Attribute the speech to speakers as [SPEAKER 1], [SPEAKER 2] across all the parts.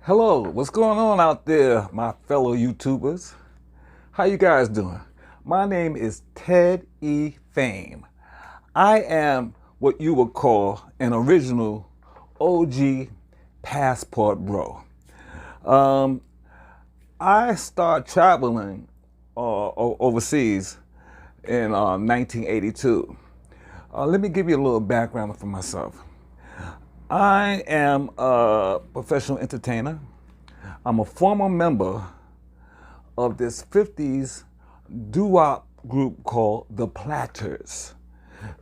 [SPEAKER 1] Hello, what's going on out there, my fellow YouTubers? How you guys doing? My name is Ted E. Fame. I am what you would call an original OG passport bro. I started traveling overseas in 1982. Let me give you a little background for myself. I am a professional entertainer. I'm a former member of this 50s doo-wop group called The Platters.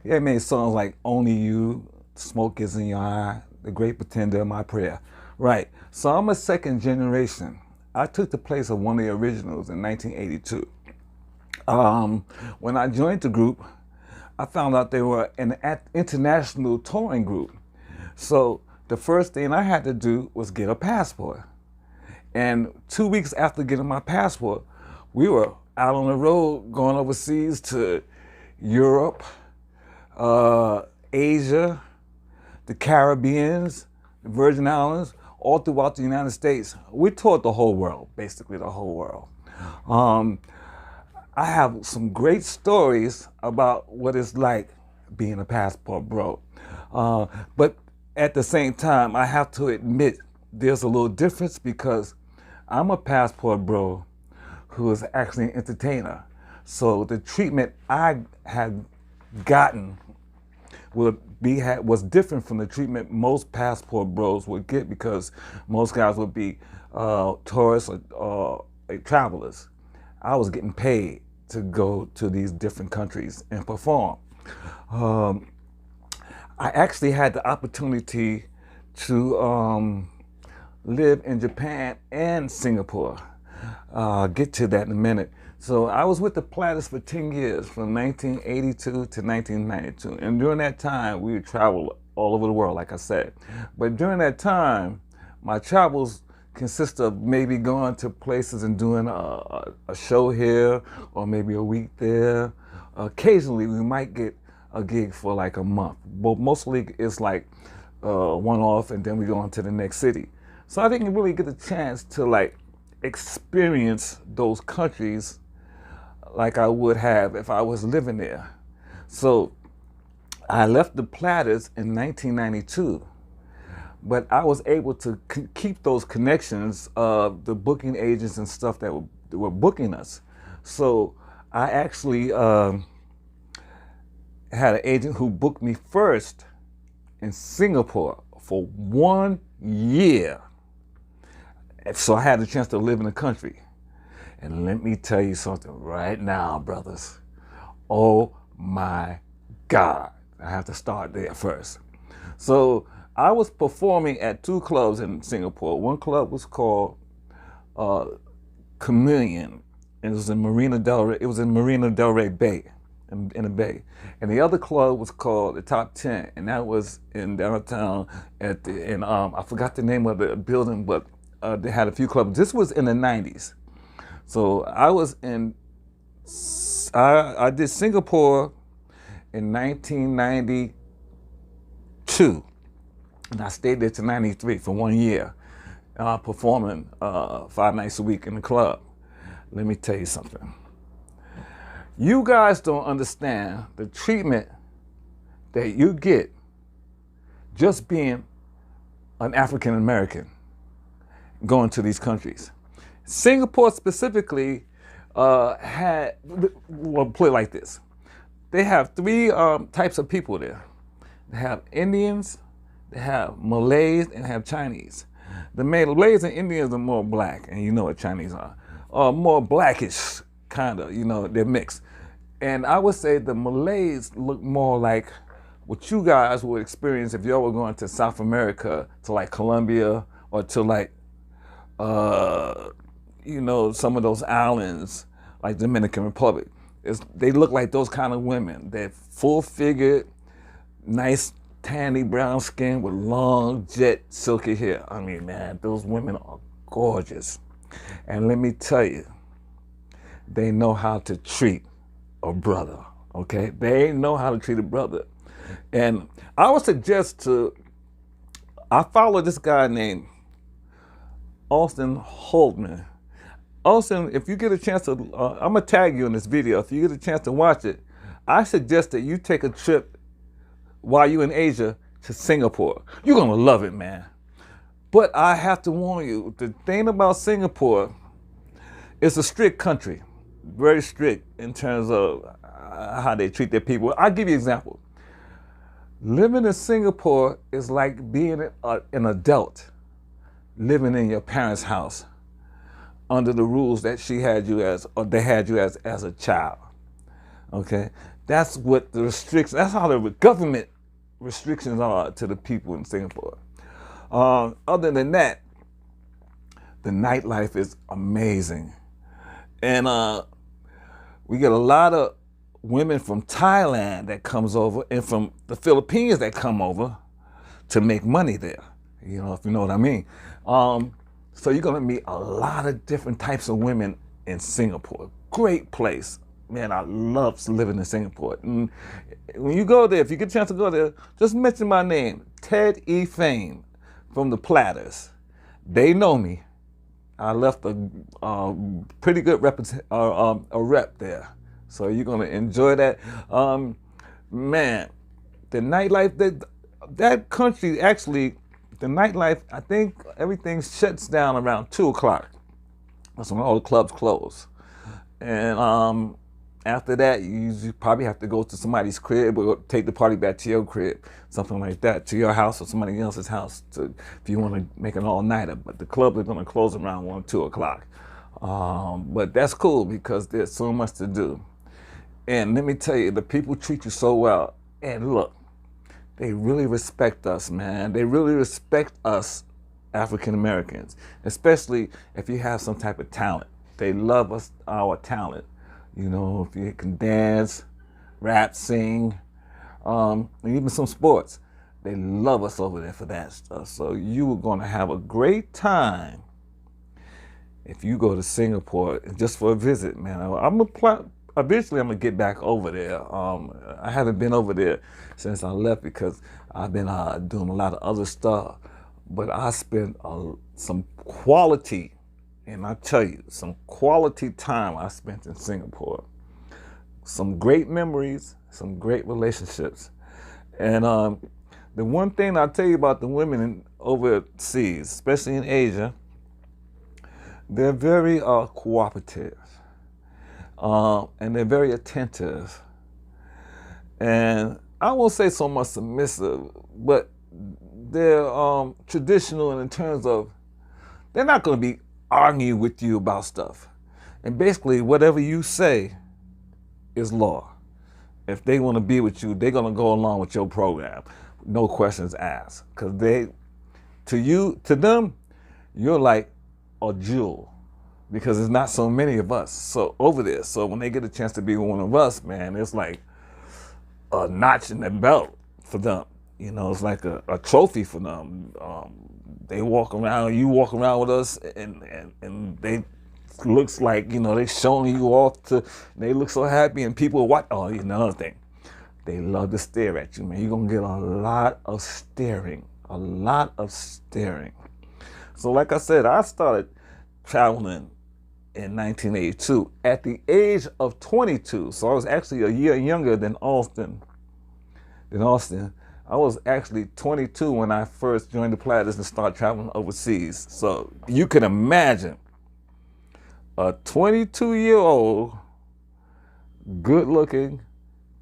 [SPEAKER 1] They made songs like Only You, Smoke Is in Your Eye, The Great Pretender, My Prayer. Right, so I'm a second generation. I took the place of one of the originals in 1982. When I joined the group, I found out they were an international touring group. So the first thing I had to do was get a passport. And 2 weeks after getting my passport, we were out on the road going overseas to Europe, Asia, the Caribbeans, the Virgin Islands, all throughout the United States. We toured the whole world, basically the whole world. I have some great stories about what it's like being a passport bro. But at the same time, I have to admit there's a little difference because I'm a passport bro who is actually an entertainer. So the treatment I had gotten was different from the treatment most passport bros would get, because most guys would be tourists or travelers. I was getting paid to go to these different countries and perform. I actually had the opportunity to live in Japan and Singapore. I'll get to that in a minute. So I was with the Platters for 10 years, from 1982 to 1992. And during that time, we would travel all over the world, like I said. But during that time, my travels consist of maybe going to places and doing a show here, or maybe a week there. Occasionally, we might get a gig for like a month, but mostly it's like one-off, and then we go on to the next city. So I didn't really get a chance to like experience those countries like I would have if I was living there. So I left the Platters in 1992, but I was able to keep those connections of the booking agents and stuff that were booking us. So I actually had an agent who booked me first in Singapore for 1 year. So I had the chance to live in the country. And let me tell you something right now, brothers. Oh my God. I have to start there first. So I was performing at 2 clubs in Singapore. One club was called Chameleon. It was in Marina Del Rey. It was in Marina Del Rey Bay, in the Bay. And the other club was called the Top 10, and that was in downtown I forgot the name of the building, but they had a few clubs. This was in the 90s. So I did Singapore in 1992, and I stayed there to 93 for 1 year, performing 5 nights a week in the club. Let me tell you something. You guys don't understand the treatment that you get just being an African American going to these countries. Singapore specifically well, put it like this. They have 3 types of people there. They have Indians, they have Malays, and they have Chinese. The Malays and Indians are more black, and you know what Chinese are. More blackish, kind of, you know, they're mixed. And I would say the Malays look more like what you guys would experience if y'all were going to South America, to like Colombia, or to like, you know, some of those islands, like Dominican Republic. They look like those kind of women. They're full-figured, nice, tanny brown skin with long, jet, silky hair. I mean, man, those women are gorgeous. And let me tell you, they know how to treat a brother, okay? They know how to treat a brother. And I would suggest I follow this guy named Austin Holtman. Austin, if you get a chance to, I'm gonna tag you in this video. If you get a chance to watch it, I suggest that you take a trip while you're in Asia to Singapore. You're gonna love it, man. But I have to warn you, the thing about Singapore, it's a strict country, very strict in terms of how they treat their people. I'll give you an example. Living in Singapore is like being an adult living in your parents' house under the rules that she had you as, or they had you as a child. Okay, that's what the restrictions. That's how the government restrictions are to the people in Singapore. Other than that, the nightlife is amazing, and we get a lot of women from Thailand that comes over, and from the Philippines that come over to make money there. You know, if you know what I mean. So you're gonna meet a lot of different types of women in Singapore. Great place. Man, I love living in Singapore. And when you go there, if you get a chance to go there, just mention my name, Ted E. Fame from the Platters. They know me. I left a pretty good rep there. So you're gonna enjoy that. Man, the nightlife, that country actually, the nightlife, I think everything shuts down around 2 o'clock. That's when all the clubs close. And after that, you probably have to go to somebody's crib or take the party back to your crib, something like that, to your house or somebody else's house if you want to make an all-nighter. But the clubs are going to close around 1, 2 o'clock. But that's cool because there's so much to do. And let me tell you, the people treat you so well. And look, they really respect us, man. They really respect us African Americans, especially if you have some type of talent. They love us, our talent. You know, if you can dance, rap, sing, and even some sports. They love us over there for that stuff. So you are going to have a great time if you go to Singapore just for a visit, man. Eventually, I'm gonna get back over there. I haven't been over there since I left because I've been doing a lot of other stuff. But I spent some quality, and I tell you, some quality time I spent in Singapore. Some great memories, some great relationships. And the one thing I'll tell you about the women overseas, especially in Asia, they're very cooperative. And they're very attentive. And I won't say so much submissive, but they're traditional in terms of they're not going to be arguing with you about stuff. And basically, whatever you say is law. If they want to be with you, they're going to go along with your program. No questions asked. Because to them, you're like a jewel. Because there's not so many of us so over there. So when they get a chance to be one of us, man, it's like a notch in the belt for them. You know, it's like a trophy for them. They walk around, you walk around with us, and they looks like, you know, they showing you off they look so happy, and people watch. Oh, you know, another thing, they love to stare at you, man. You're gonna get a lot of staring. So like I said, I started traveling in 1982 at the age of 22. So I was actually a year younger than Austin. I was actually 22 when I first joined the Platters and started traveling overseas. So you can imagine a 22-year-old, good-looking,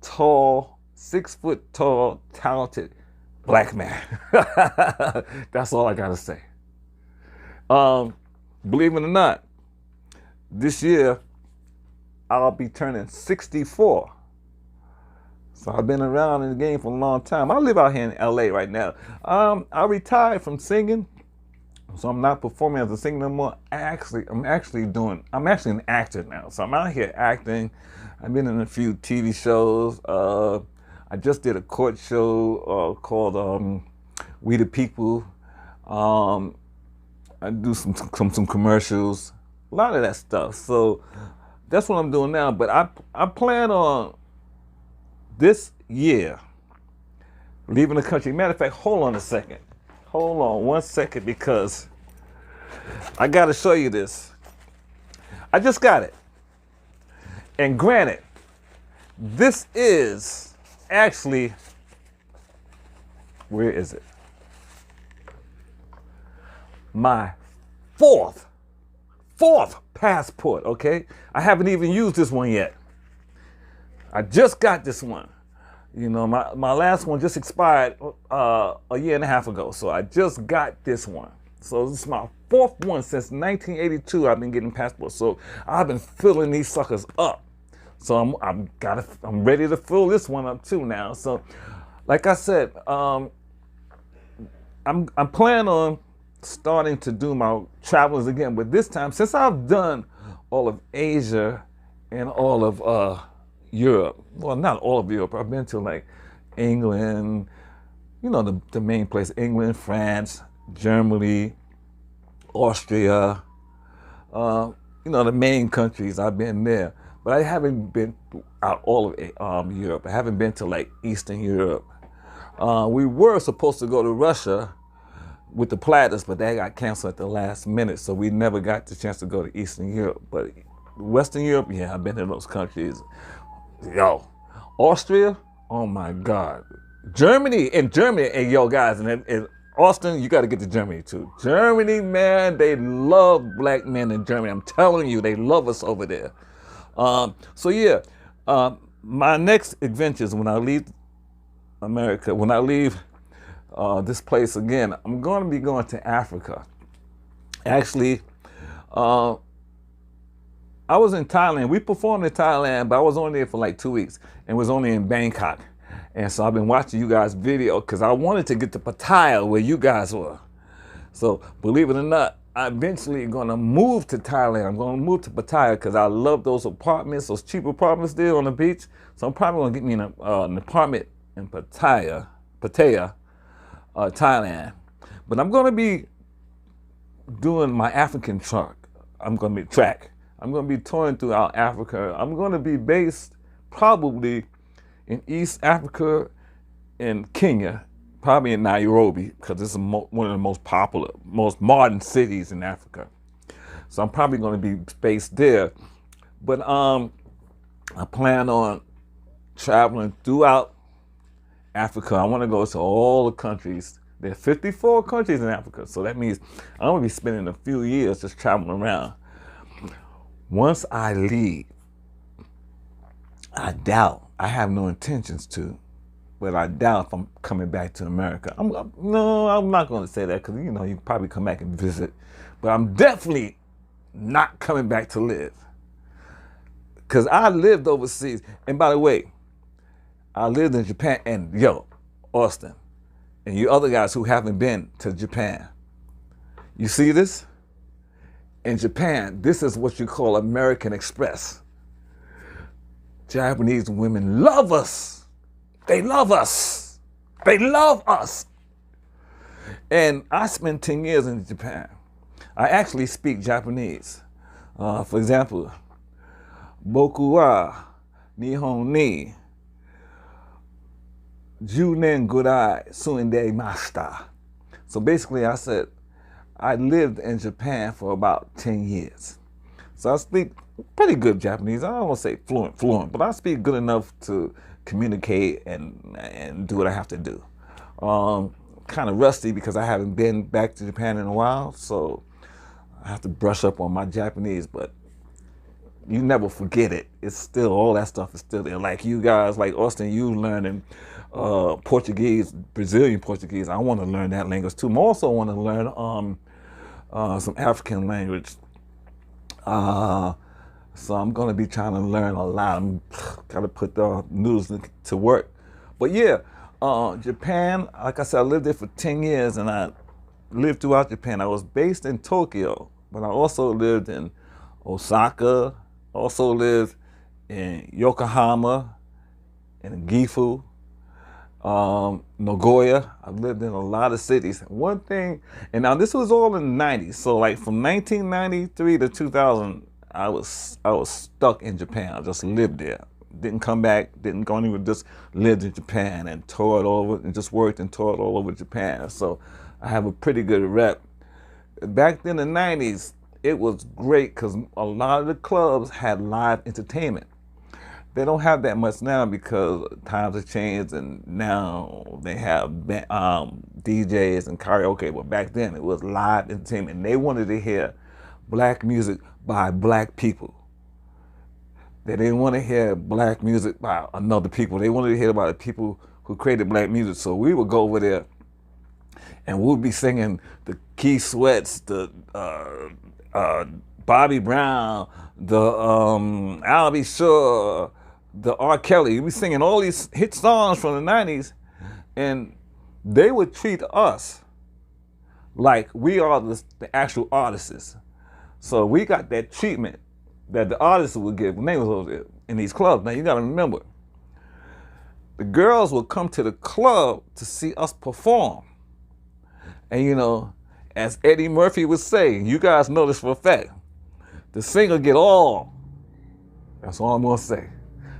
[SPEAKER 1] tall, 6 foot tall, talented black man. That's all I gotta say. Believe it or not, this year I'll be turning 64. So I've been around in the game for a long time. I live out here in LA right now. I retired from singing, so I'm not performing as a singer no more. I'm actually an actor now. So I'm out here acting. I've been in a few TV shows. I just did a court show called We the People. I do some commercials, a lot of that stuff. So that's what I'm doing now. But I plan on this year leaving the country. Matter of fact, hold on 1 second, because I got to show you this. I just got it. And granted, this is actually, where is it? My fourth passport, okay? I haven't even used this one yet. I just got this one. You know, my last one just expired a year and a half ago, so I just got this one. So this is my fourth one since 1982. I've been getting passports, so I've been filling these suckers up. So I'm ready to fill this one up too now. So, like I said, I'm planning on starting to do my travels again, but this time, since I've done all of Asia and all of Europe, well, not all of Europe, I've been to like England, you know, the main place, England, France, Germany, Austria, you know, the main countries, I've been there. But I haven't been out all of Europe. I haven't been to like Eastern Europe. We were supposed to go to Russia with the platters, but that got canceled at the last minute, so we never got the chance to go to Eastern Europe. But Western Europe, yeah, I've been to those countries. Yo, Austria, oh my God. Germany, hey, yo, guys, and Austin, you got to get to Germany too. Germany, man, they love black men in Germany. I'm telling you, they love us over there. So yeah, my next adventures when I leave America, when I leave this place again, I'm going to be going to Africa. Actually, I was in Thailand. We performed in Thailand, but I was only there for like 2 weeks and was only in Bangkok. And so I've been watching you guys' video because I wanted to get to Pattaya where you guys were. So believe it or not, I eventually going to move to Thailand. I'm going to move to Pattaya because I love those apartments, those cheap apartments there on the beach. So I'm probably going to get me an apartment in Pattaya, Thailand. But I'm going to be doing my African track. I'm going to be touring throughout Africa. I'm going to be based probably in East Africa and Kenya, probably in Nairobi, because this is one of the most popular, most modern cities in Africa. So I'm probably going to be based there. But I plan on traveling throughout Africa. I want to go to all the countries. There are 54 countries in Africa, so that means I'm going to be spending a few years just traveling around. Once I leave, I doubt, I have no intentions to, but I doubt if I'm coming back to America. No, I'm not going to say that because, you know, you can probably come back and visit, but I'm definitely not coming back to live because I lived overseas. And by the way, I lived in Japan, and yo, Austin, and you other guys who haven't been to Japan, you see this? In Japan, this is what you call American Express. Japanese women love us. They love us. They love us. And I spent 10 years in Japan. I actually speak Japanese. For example, Boku wa Nihon ni 10年ぐらい住んでいました. So basically I said, I lived in Japan for about 10 years. So I speak pretty good Japanese. I don't want to say fluent, but I speak good enough to communicate and do what I have to do. Kind of rusty because I haven't been back to Japan in a while, so I have to brush up on my Japanese, but you never forget it. It's still, all that stuff is still there. Like you guys, like Austin, you learning Portuguese, Brazilian Portuguese. I want to learn that language too. I also want to learn some African language. So I'm going to be trying to learn a lot. I'm got to put the noodles to work. But yeah, Japan, like I said, I lived there for 10 years and I lived throughout Japan. I was based in Tokyo, but I also lived in Osaka, also lived in Yokohama, in Gifu, Nagoya. I've lived in a lot of cities. One thing, and now this was all in the 90s. So like from 1993 to 2000, I was stuck in Japan. I just lived there. Didn't come back, didn't go anywhere, just lived in Japan and toured all over, and just worked and toured all over Japan. So I have a pretty good rep Back in the 90s, it was great because a lot of the clubs had live entertainment. They don't have that much now because times have changed, and now they have DJs and karaoke. But back then, it was live entertainment. And they wanted to hear black music by black people. They didn't want to hear black music by another people. They wanted to hear about the people who created black music. So we would go over there, and we'd be singing the Keith Sweats, the Bobby Brown, the I'll Be Sure, the R. Kelly. We singing all these hit songs from the 90s, and they would treat us like we are the actual artists. So we got that treatment that the artists would get when they was over there in these clubs. Now you gotta remember, the girls would come to the club to see us perform. And you know, as Eddie Murphy would say, you guys know this for a fact, the singer get all. That's all I'm gonna say.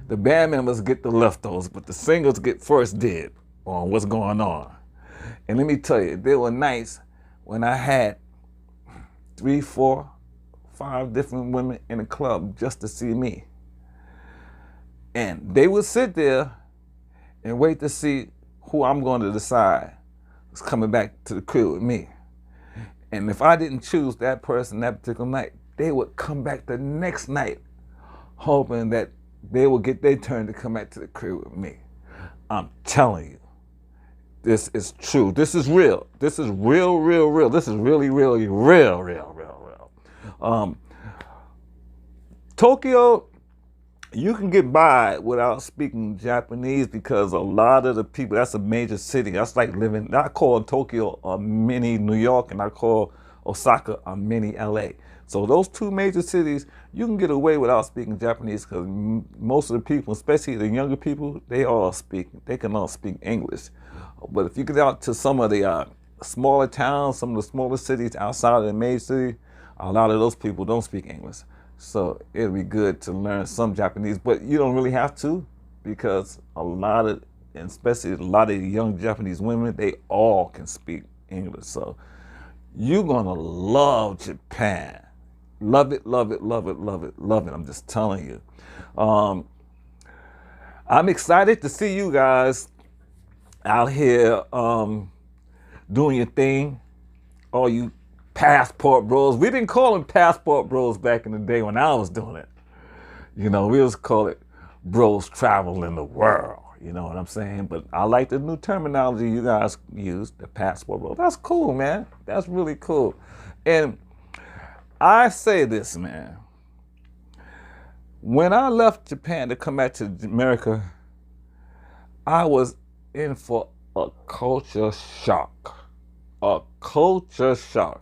[SPEAKER 1] The band members get the leftovers, but the singers get first dib on what's going on. And let me tell you, there were nights when I had 3, 4, 5 different women in the club just to see me. And they would sit there and wait to see who I'm going to decide was coming back to the crib with me. And if I didn't choose that person that particular night, they would come back the next night hoping that they would get their turn to come back to the crib with me. I'm telling you, this is true. This is real. This is real, real, real. This is really, really real, real, real, real. Tokyo, you can get by without speaking Japanese because a lot of the people, that's a major city. That's like living, I call Tokyo a mini New York, and I call Osaka a mini LA. So those 2 major cities, you can get away without speaking Japanese because most of the people, especially the younger people, they can all speak English. But if you get out to some of the smaller towns, some of the smaller cities outside of the major city, a lot of those people don't speak English. So it'll be good to learn some Japanese, but you don't really have to because a lot of, and especially a lot of young Japanese women, they all can speak English. So you're gonna love Japan. Love it, love it, love it, love it, love it. I'm just telling you. I'm excited to see you guys out here doing your thing. All you passport bros. We didn't call them passport bros back in the day when I was doing it. You know, we was call it bros traveling the world. You know what I'm saying? But I like the new terminology you guys use, the passport bros. That's cool, man. That's really cool. And I say this, man. When I left Japan to come back to America, I was in for a culture shock. A culture shock.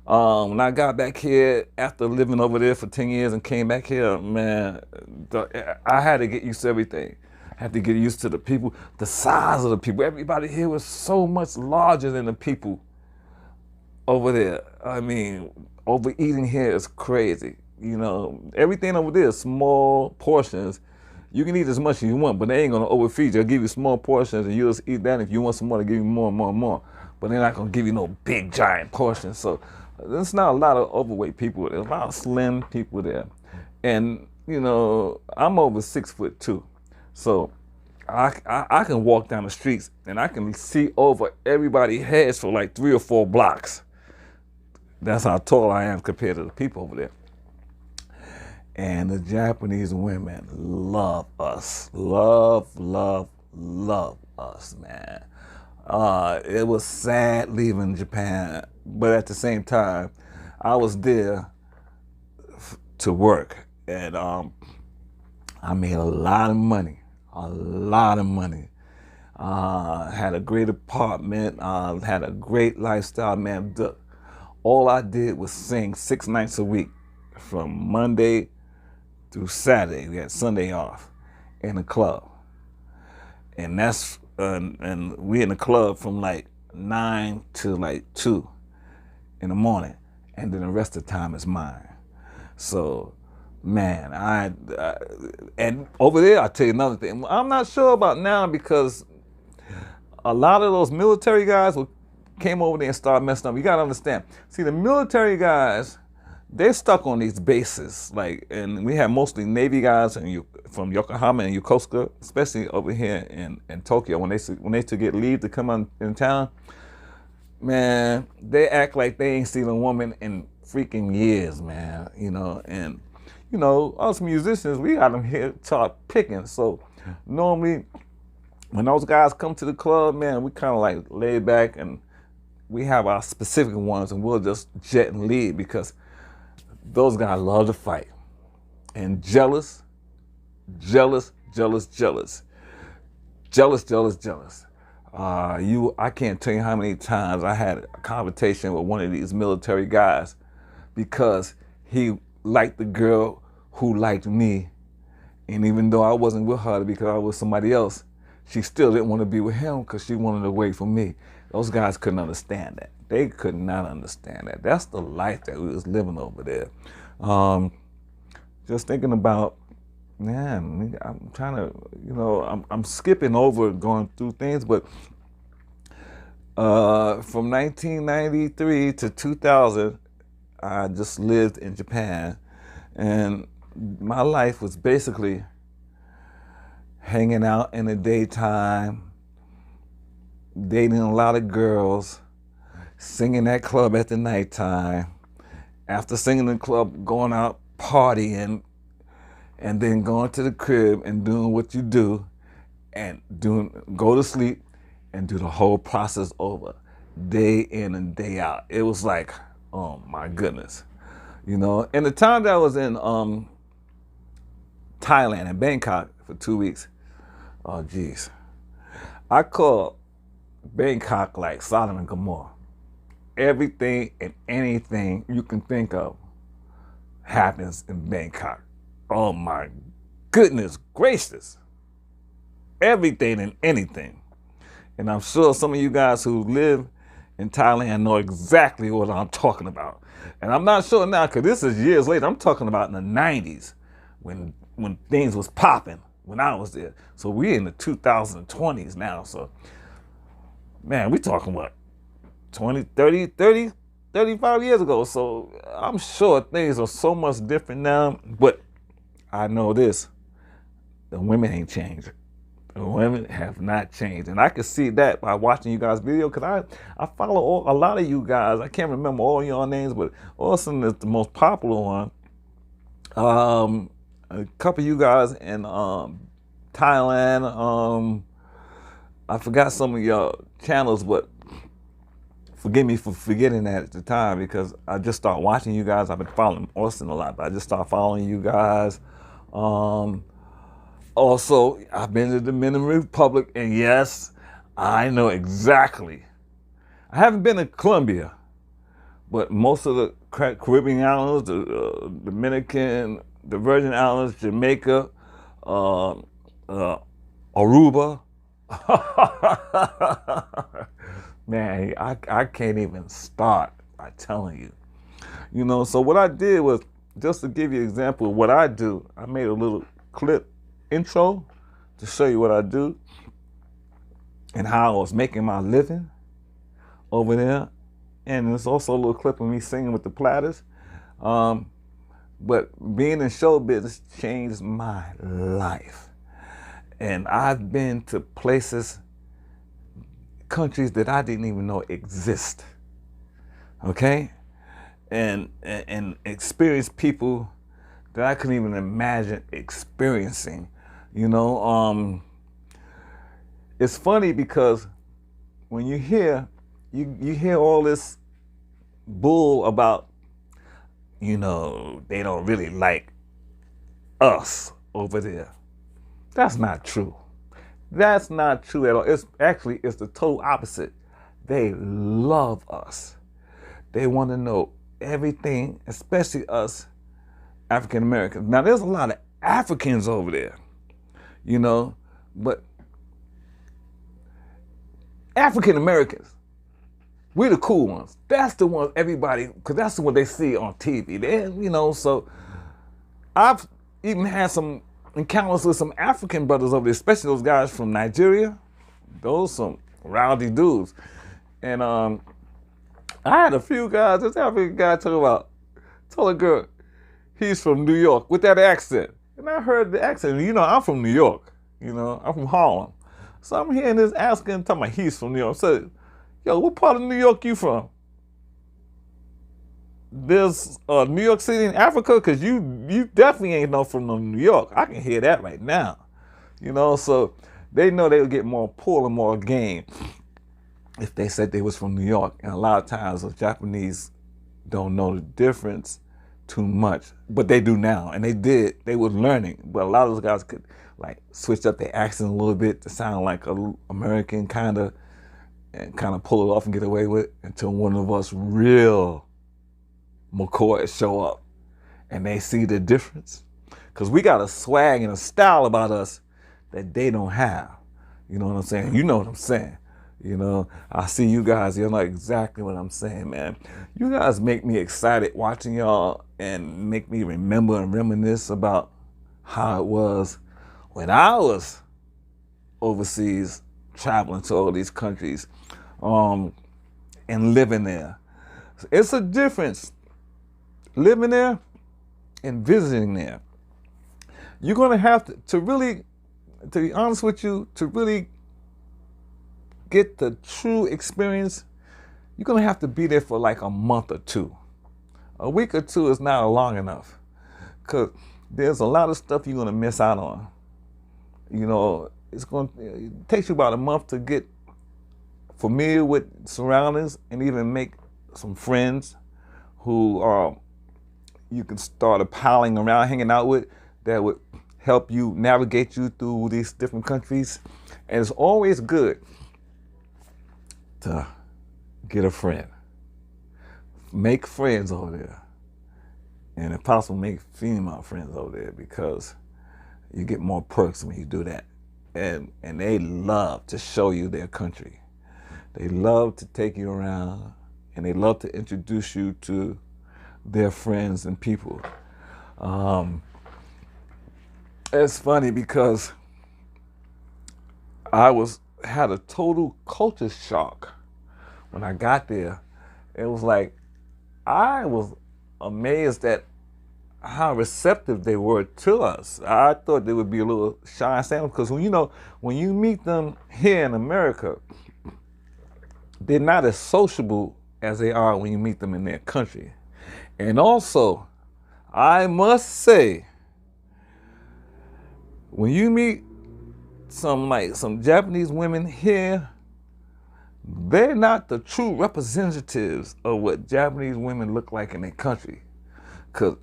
[SPEAKER 1] When I got back here after living over there for 10 years and came back here, man, I had to get used to everything. I had to get used to the people, the size of the people. Everybody here was so much larger than the people over there. I mean, overeating here is crazy. You know, everything over there is small portions. You can eat as much as you want, but they ain't gonna overfeed you. They'll give you small portions and you'll just eat that. If you want some more, they'll give you more and more and more. But they're not gonna give you no big giant portions. So there's not a lot of overweight people. There's a lot of slim people there. And, you know, I'm over 6'2". So I can walk down the streets and I can see over everybody's heads for like 3 or 4 blocks. That's how tall I am compared to the people over there. And the Japanese women love us. Love, love, love us, man. It was sad leaving Japan, but at the same time, I was there to work, and I made a lot of money, had a great apartment, had a great lifestyle, man. All I did was sing 6 nights a week, from Monday through Saturday. We had Sunday off in the club, and that's and we in the club from like 9 to like 2 in the morning, and then the rest of the time is mine. So, man, and over there, I'll tell you another thing. I'm not sure about now because a lot of those military guys will came over there and started messing up. You gotta understand. See, the military guys, they're stuck on these bases. Like, and we have mostly Navy guys from Yokohama and Yokosuka, especially over here in Tokyo. When they to get leave to come in town, man, they act like they ain't seen a woman in freaking years, man. You know, and you know, us musicians, we got them here start picking. So normally, when those guys come to the club, man, we kind of like lay back and we have our specific ones, and we'll just jet and lead because those guys love to fight and jealous. I can't tell you how many times I had a conversation with one of these military guys because he liked the girl who liked me, and even though I wasn't with her because I was somebody else, she still didn't want to be with him because she wanted to wait for me. Those guys couldn't understand that. They could not understand that. That's the life that we was living over there. Just thinking about, man, I'm trying to, you know, I'm skipping over going through things, but from 1993 to 2000, I just lived in Japan, and my life was basically hanging out in the daytime, dating a lot of girls, singing at club at the nighttime, after singing in the club, going out partying, and then going to the crib and doing what you do, and go to sleep and do the whole process over, day in and day out. It was like, oh my goodness. You know, and the time that I was in Thailand and Bangkok for 2 weeks, oh geez, I call Bangkok like Sodom and Gomorrah. Everything and anything you can think of happens in Bangkok. Oh my goodness gracious. Everything and anything. And I'm sure some of you guys who live in Thailand know exactly what I'm talking about. And I'm not sure now, because this is years later. I'm talking about in the 90s when things was popping when I was there. So we're in the 2020s now. So, man, we're talking what? 20, 30, 35 years ago. So I'm sure things are so much different now. But I know this, the women ain't changed. The women have not changed. And I can see that by watching you guys' video, because I follow a lot of you guys. I can't remember all your names, but Austin is the most popular one. A couple of you guys in Thailand. I forgot some of your channels, but forgive me for forgetting that at the time, because I just started watching you guys. I've been following Austin a lot, but I just started following you guys. Also, I've been to the Dominican Republic, and yes, I know exactly. I haven't been to Colombia, but most of the Caribbean islands, the Dominican, the Virgin Islands, Jamaica, Aruba. Man, I can't even start by telling you. You know, so what I did was, just to give you an example of what I do, I made a little clip intro to show you what I do and how I was making my living over there. And there's also a little clip of me singing with the Platters. But being in show business changed my life. And I've been to places, countries that I didn't even know exist. Okay? And experienced people that I couldn't even imagine experiencing. You know, it's funny because when you hear all this bull about, you know, they don't really like us over there. That's not true. That's not true at all. It's the total opposite. They love us. They want to know everything, especially us African Americans. Now, there's a lot of Africans over there, you know, but African Americans, we're the cool ones. That's the ones everybody, because that's the one they see on TV. They, you know, so I've even had some encounters with some African brothers over there, especially those guys from Nigeria. Those some rowdy dudes. And I had a few guys, this African guy told a girl, he's from New York with that accent. And I heard the accent. You know, I'm from New York. You know, I'm from Harlem. So I'm hearing this accent talking about he's from New York. I said, yo, what part of New York you from? There's New York City in Africa? Because you definitely ain't no from no New York. I can hear that right now. You know, so they know they would get more pull and more game if they said they was from New York. And a lot of times the Japanese don't know the difference too much, but they do now, and they were learning. But a lot of those guys could like switch up their accent a little bit to sound like a American kind of, and kind of pull it off and get away with it until one of us real McCoys show up and they see the difference. Because we got a swag and a style about us that they don't have. You know what I'm saying? You know what I'm saying. You know, I see you guys, you know exactly what I'm saying, man. You guys make me excited watching y'all and make me remember and reminisce about how it was when I was overseas traveling to all these countries and living there. It's a difference living there and visiting there. You're going to have to really, to be honest with you, to really get the true experience, you're going to have to be there for like a month or two. A week or two is not long enough, because there's a lot of stuff you're going to miss out on. You know, it takes you about a month to get familiar with surroundings and even make some friends who you can start palling around, hanging out with, that would help you navigate you through these different countries. And it's always good to get a friend. Make friends over there. And if possible, make female friends over there, because you get more perks when you do that. And they love to show you their country. They love to take you around, and they love to introduce you to their friends and people. It's funny because I had a total culture shock when I got there. It was like, I was amazed at how receptive they were to us. I thought they would be a little shy and sad, because when you meet them here in America, they're not as sociable as they are when you meet them in their country. And also, I must say, when you meet some Japanese women here, they're not the true representatives of what Japanese women look like in their country. Because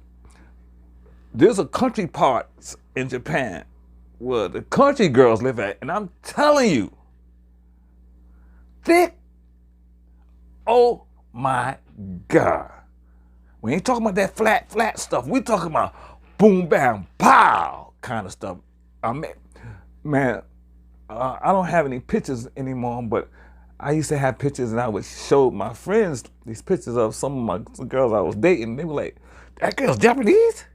[SPEAKER 1] there's a country parts in Japan where the country girls live at, and I'm telling you, thick, oh my God. We ain't talking about that flat stuff. We talking about boom, bam, pow kind of stuff. I don't have any pictures anymore, but I used to have pictures, and I would show my friends these pictures of some of my girls I was dating. They were like, that girl's Japanese?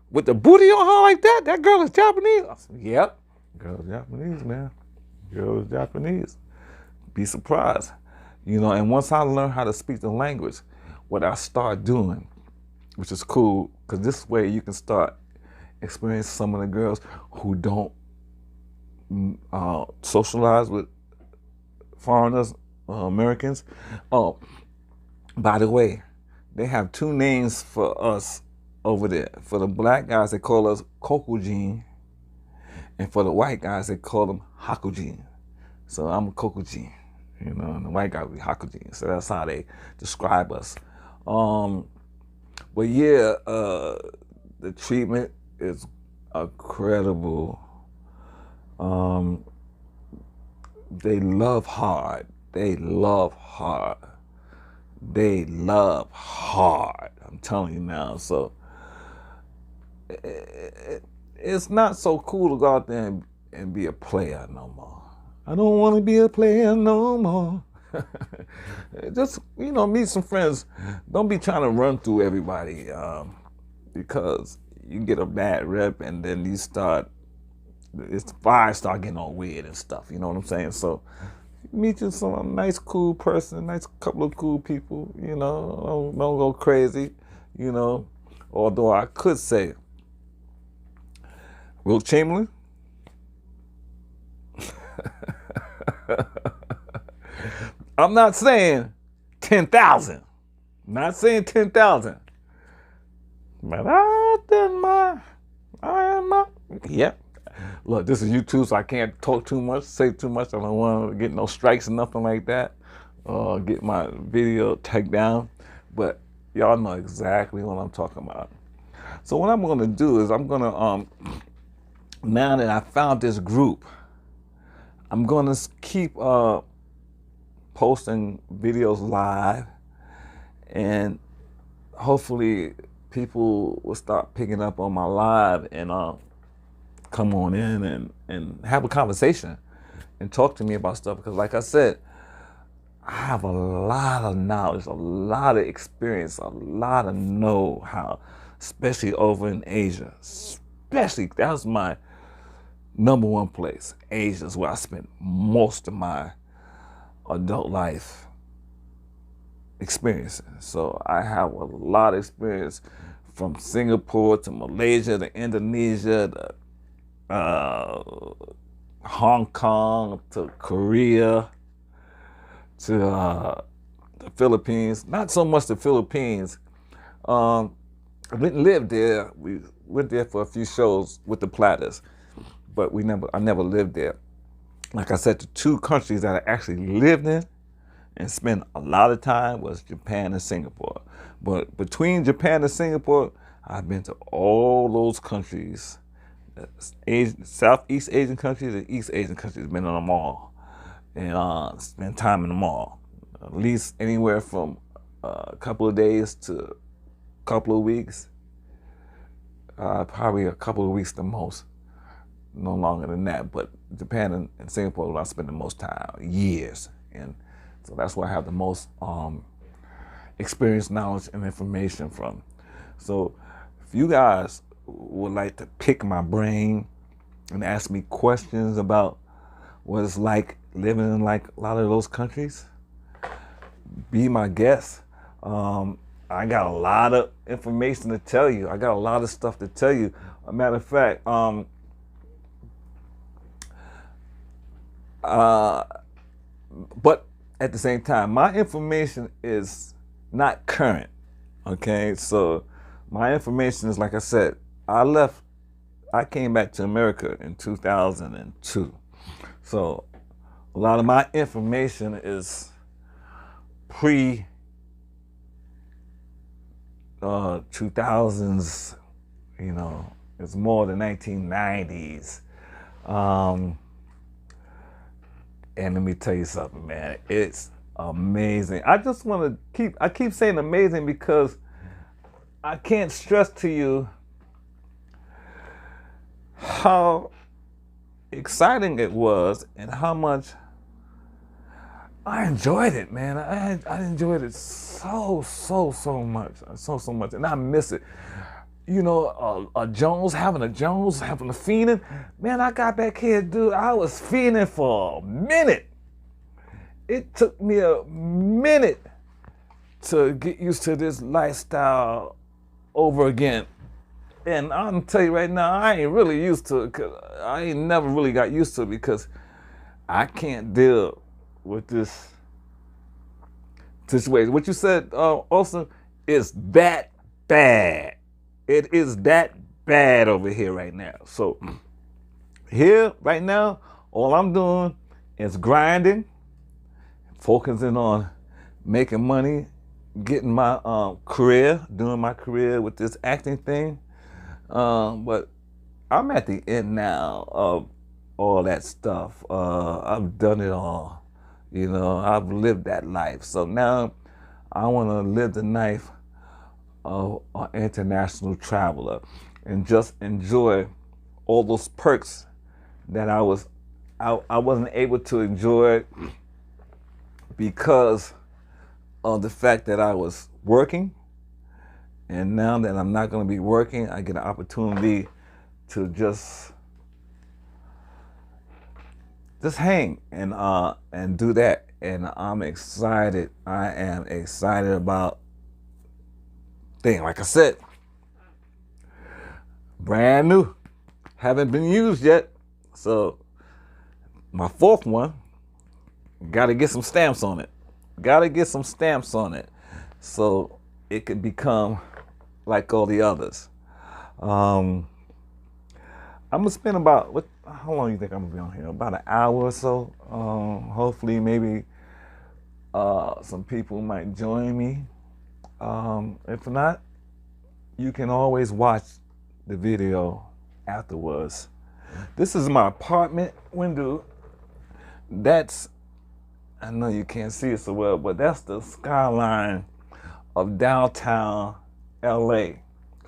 [SPEAKER 1] With the booty on her like that? That girl is Japanese? I said, yep, girl's Japanese, man. Girl is Japanese. Be surprised. And once I learned how to speak the language, what I started doing, which is cool, because this way you can start experiencing some of the girls who don't socialize with foreigners, Americans. Oh, by the way, they have two names for us over there. For the black guys, they call us Kokujin, and for the white guys, they call them Hakujin. So I'm a Kokujin, and the white guy will be Hakujin. So that's how they describe us. But yeah, the treatment is incredible. They love hard. They love hard. They love hard. I'm telling you now. So it's not so cool to go out there and be a player no more. I don't want to be a player no more. Just, meet some friends. Don't be trying to run through everybody, because you get a bad rep, and then the vibes start getting all weird and stuff. You know what I'm saying? So meet you some nice, cool person, nice couple of cool people. You know, don't go crazy. You know, although I could say, Wilt Chamberlain. I'm not saying 10,000. Not saying 10,000. But yeah. Look, this is YouTube, so I can't talk too much, say too much. I don't want to get no strikes or nothing like that, or get my video taken down. But y'all know exactly what I'm talking about. So what I'm going to do is I'm going to, now that I found this group, I'm going to keep posting videos live, and hopefully people will start picking up on my live and come on in and have a conversation and talk to me about stuff. Because like I said, I have a lot of knowledge, a lot of experience, a lot of know-how, especially over in Asia. Especially, that was my number one place. Asia is where I spent most of my adult life experiencing. So I have a lot of experience from Singapore to Malaysia to Indonesia to Hong Kong to Korea to the Philippines. Not so much the Philippines. I didn't live there. We went there for a few shows with the Platters, but I never lived there. Like I said, the two countries that I actually lived in and spent a lot of time was Japan and Singapore. But between Japan and Singapore, I've been to all those countries. Southeast Asian countries and East Asian countries, been in them all. And spent time in them all. At least anywhere from a couple of days to a couple of weeks. Probably a couple of weeks the most. No longer than that. But Japan and Singapore, where I spend the most time, years. And so that's where I have the most experience, knowledge, and information from. So if you guys would like to pick my brain and ask me questions about what it's like living in like a lot of those countries, be my guest. I got a lot of information to tell you. I got a lot of stuff to tell you. A matter of fact, but at the same time, my information is not current, okay? So my information is, like I said, I came back to America in 2002. So a lot of my information is pre 2000s, you know, it's more the 1990s. And let me tell you something, man, it's amazing. I keep saying amazing because I can't stress to you how exciting it was and how much I enjoyed it, man. I enjoyed it so much, so much, and I miss it. You know, a Jones, having a fiending. Man, I got back here, dude, I was fiending for a minute. It took me a minute to get used to this lifestyle over again. And I'm gonna tell you right now, I ain't really used to it, because I ain't never really got used to it, because I can't deal with this situation. What you said, also, is that bad. It is that bad over here right now. So here right now, all I'm doing is grinding, focusing on making money, getting my career, doing my career with this acting thing. But I'm at the end now of all that stuff. I've done it all. You know, I've lived that life. So now I want to live the life of an international traveler and just enjoy all those perks that I wasn't able to enjoy because of the fact that I was working. And now that I'm not going to be working, I get an opportunity to just just hang and do that. And I'm excited. I am excited about thing. Like I said, brand new, haven't been used yet. So my fourth one, got to get some stamps on it. Got to get some stamps on it, so it could become like all the others. I'm gonna spend about how long do you think I'm gonna be on here? About an hour or so. Hopefully, maybe some people might join me. If not, you can always watch the video afterwards. This is my apartment window. I know you can't see it so well, but that's the skyline of downtown LA.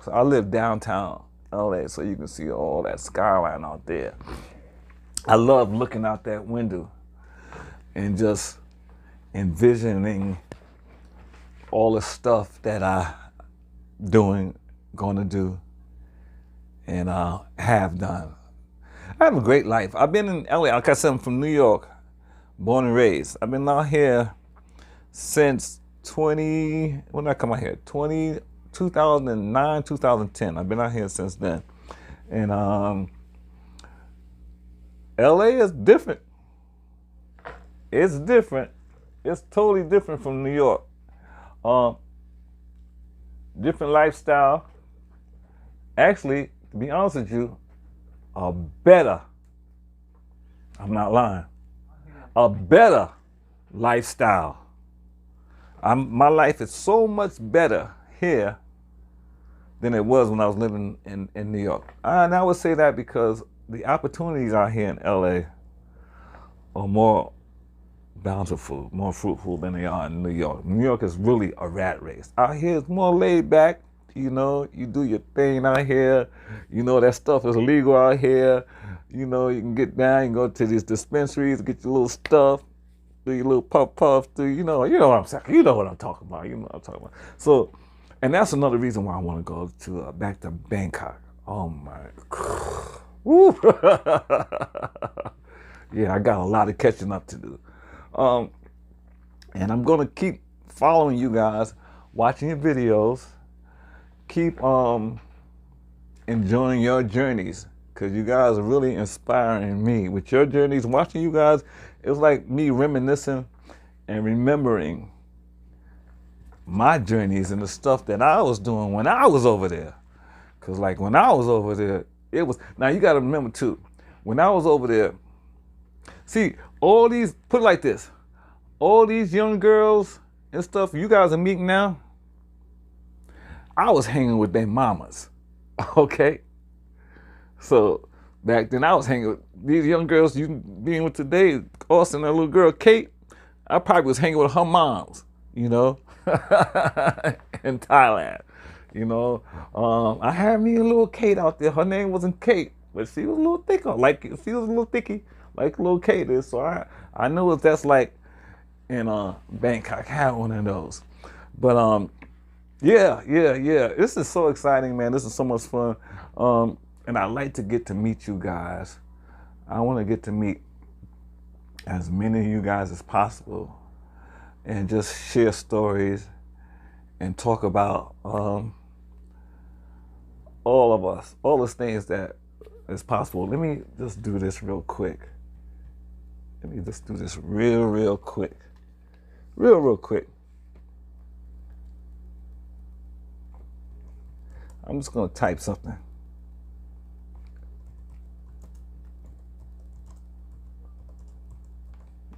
[SPEAKER 1] So I live downtown LA, so you can see all that skyline out there. I love looking out that window and just envisioning all the stuff that I gonna do, and have done. I have a great life. I've been in LA. Like I said, I'm from New York, born and raised. I've been out here since when did I come out here? 2009, 2010. I've been out here since then. And LA is different. It's different. It's totally different from New York. Different lifestyle. Actually, to be honest with you, a better, I'm not lying, a better lifestyle. My life is so much better here than it was when I was living in New York. And I would say that because the opportunities out here in LA are more bountiful, more fruitful than they are in New York. New York is really a rat race. Out here it's more laid back. You know, you do your thing out here. You know, that stuff is illegal out here. You know, you can get down, you can go to these dispensaries, get your little stuff, do your little puff, you know what I'm saying. You know what I'm talking about. You know what I'm talking about. So, and that's another reason why I want to go to back to Bangkok. Oh my, woo. Yeah, I got a lot of catching up to do. And I'm gonna keep following you guys, watching your videos. Keep enjoying your journeys, because you guys are really inspiring me with your journeys. Watching you guys, it was like me reminiscing and remembering my journeys and the stuff that I was doing when I was over there. Because like when I was over there, it was, now you got to remember too, when I was over there, see, all these, put it like this, all these young girls and stuff you guys are meeting now, I was hanging with their mamas, okay? So back then I was hanging with these young girls you being with today, Austin, that little girl, Kate, I probably was hanging with her moms, you know, in Thailand, you know. I had me a little Kate out there. Her name wasn't Kate, but she was a little thicker, like she was a little thicky, like little Kate is. So I know what that's like in Bangkok. I had one of those. But yeah. This is so exciting, man. This is so much fun. And I like to get to meet you guys. I want to get to meet as many of you guys as possible and just share stories and talk about all of us, all the things that is possible. Let me just do this real quick. Let me just do this real quick. Real quick. I'm just going to type something.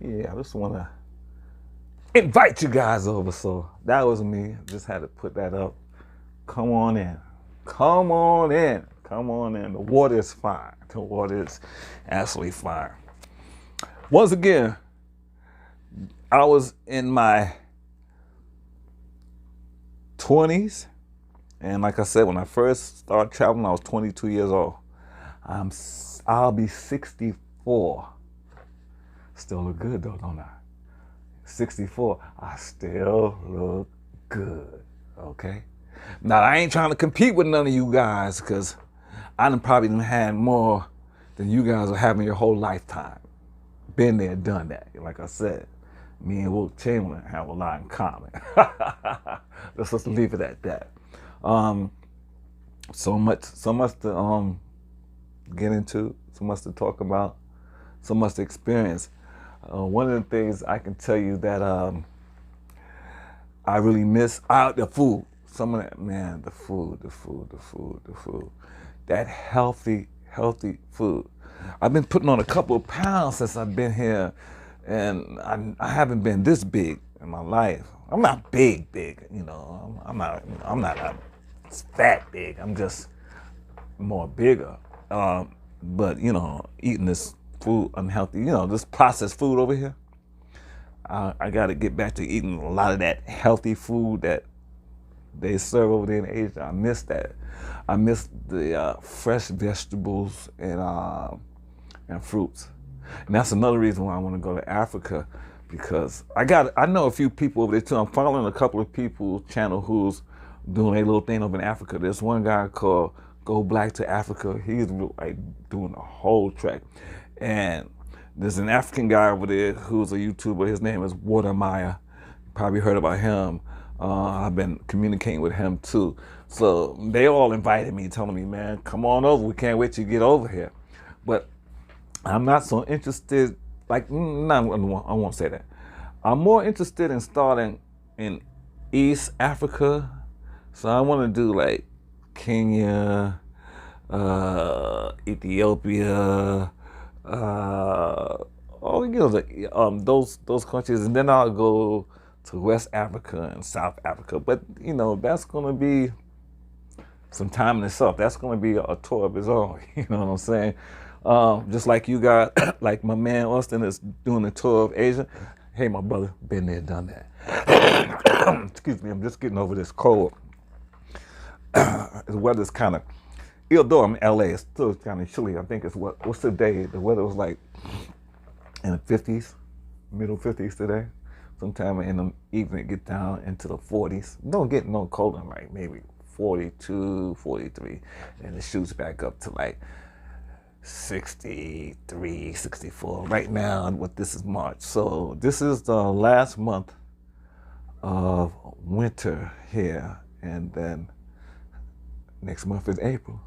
[SPEAKER 1] Yeah, I just want to invite you guys over. So that was me. Just had to put that up. Come on in. Come on in. Come on in. The water is fine. The water is absolutely fine. Once again, I was in my 20s. And like I said, when I first started traveling, I was 22 years old. I'll be 64. Still look good though, don't I? 64, I still look good, okay? Now, I ain't trying to compete with none of you guys, because I done probably had more than you guys are having your whole lifetime. been there, done that. Like I said, me and Will Chamberlain have a lot in common. Let's just leave it at that. So much to get into, so much to talk about, so much to experience. One of the things I can tell you that I really miss the food. Some of that, man, the food. That healthy food. I've been putting on a couple of pounds since I've been here, and I haven't been this big in my life. I'm not big, you know. I'm not fat big. I'm just more bigger. But you know, eating this food unhealthy, you know, this processed food over here. I got to get back to eating a lot of that healthy food that they serve over there in Asia. I miss that. I miss the fresh vegetables and fruits. And that's another reason why I want to go to Africa, because I know a few people over there too. I'm following a couple of people's channel who's doing a little thing over in Africa. There's one guy called Go Black to Africa. He's like doing a whole track. And there's an African guy over there who's a YouTuber. His name is Watermeyer. Probably heard about him. I've been communicating with him too. So they all invited me, telling me, man, come on over. We can't wait to get over here. But I'm not so interested, like, no, I won't say that. I'm more interested in starting in East Africa. So I want to do like Kenya, Ethiopia, those countries, and then I'll go to West Africa and South Africa. But you know, that's gonna be some time in itself. That's gonna be a tour of its own. You know what I'm saying? Just like you guys, like my man Austin is doing a tour of Asia. Hey, my brother, been there, done that. Excuse me, I'm just getting over this cold. The weather's kind of, although I'm in LA, it's still kind of chilly. I think it's what's the day? The weather was like in the 50s, middle 50s today. Sometime in the evening, get down into the 40s. Don't get no colder, like maybe 42, 43, and it shoots back up to like 63, 64. Right now, this is March, so this is the last month of winter here, and then next month is April.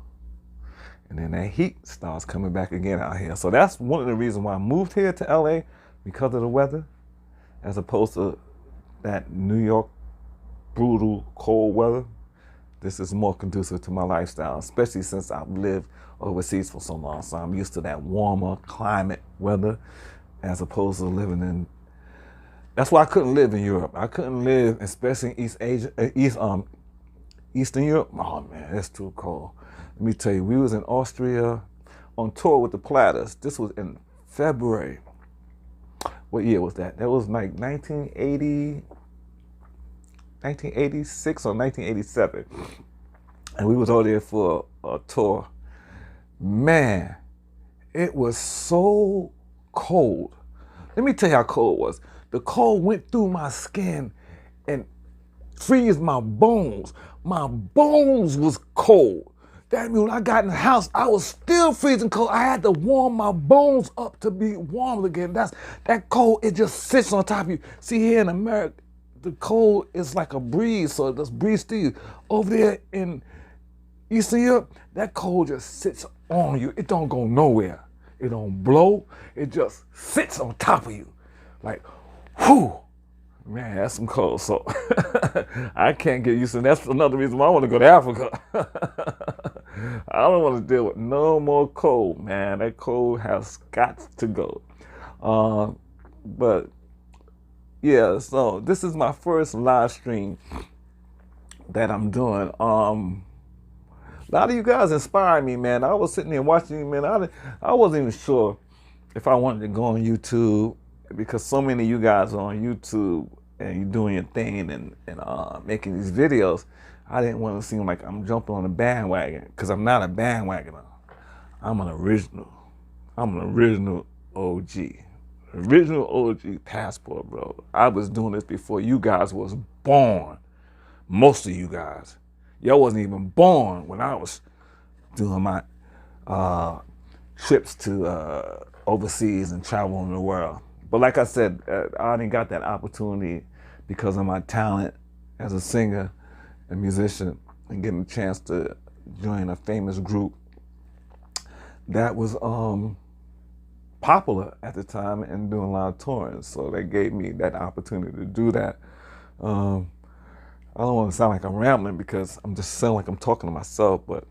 [SPEAKER 1] And then that heat starts coming back again out here. So that's one of the reasons why I moved here to LA, because of the weather, as opposed to that New York brutal cold weather. This is more conducive to my lifestyle, especially since I've lived overseas for so long. So I'm used to that warmer climate weather, as opposed to living in, that's why I couldn't live in Europe. I couldn't live, especially in East Asia, Eastern Europe. Oh man, it's too cold. Let me tell you, we was in Austria on tour with the Platters. This was in February. What year was that? That was like 1986 or 1987. And we was over there for a tour. Man, it was so cold. Let me tell you how cold it was. The cold went through my skin and freezed my bones. My bones was cold. That means when I got in the house, I was still freezing cold. I had to warm my bones up to be warm again. That cold, it just sits on top of you. See, here in America, the cold is like a breeze, so it just breeze through you. Over there in Eastern Europe, that cold just sits on you. It don't go nowhere. It don't blow. It just sits on top of you. Like, whew. Man, that's some cold, so I can't get used to it. That's another reason why I want to go to Africa. I don't want to deal with no more cold, man. That cold has got to go. But yeah, so this is my first live stream that I'm doing. A lot of you guys inspired me, man. I was sitting there watching you, man. I wasn't even sure if I wanted to go on YouTube, because so many of you guys are on YouTube and you're doing your thing and making these videos. I didn't want to seem like I'm jumping on a bandwagon, because I'm not a bandwagoner. I'm an original. I'm an original OG. Original OG passport, bro. I was doing this before you guys was born. Most of you guys. Y'all wasn't even born when I was doing my trips to overseas and travel in the world. But like I said, I didn't got that opportunity because of my talent as a singer and musician, and getting a chance to join a famous group that was popular at the time and doing a lot of touring. So they gave me that opportunity to do that. I don't want to sound like I'm rambling because I'm just sounding like I'm talking to myself, but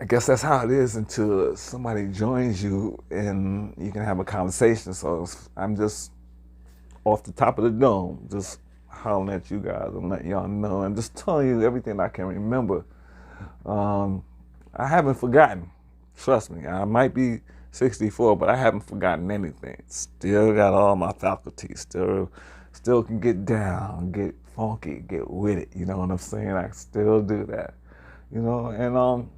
[SPEAKER 1] I guess that's how it is until somebody joins you and you can have a conversation. So I'm just off the top of the dome, just hollering at you guys and letting y'all know and just telling you everything I can remember. I haven't forgotten. Trust me, I might be 64, but I haven't forgotten anything. Still got all my faculties. Still can get down, get funky, get with it. You know what I'm saying? I still do that. You know, and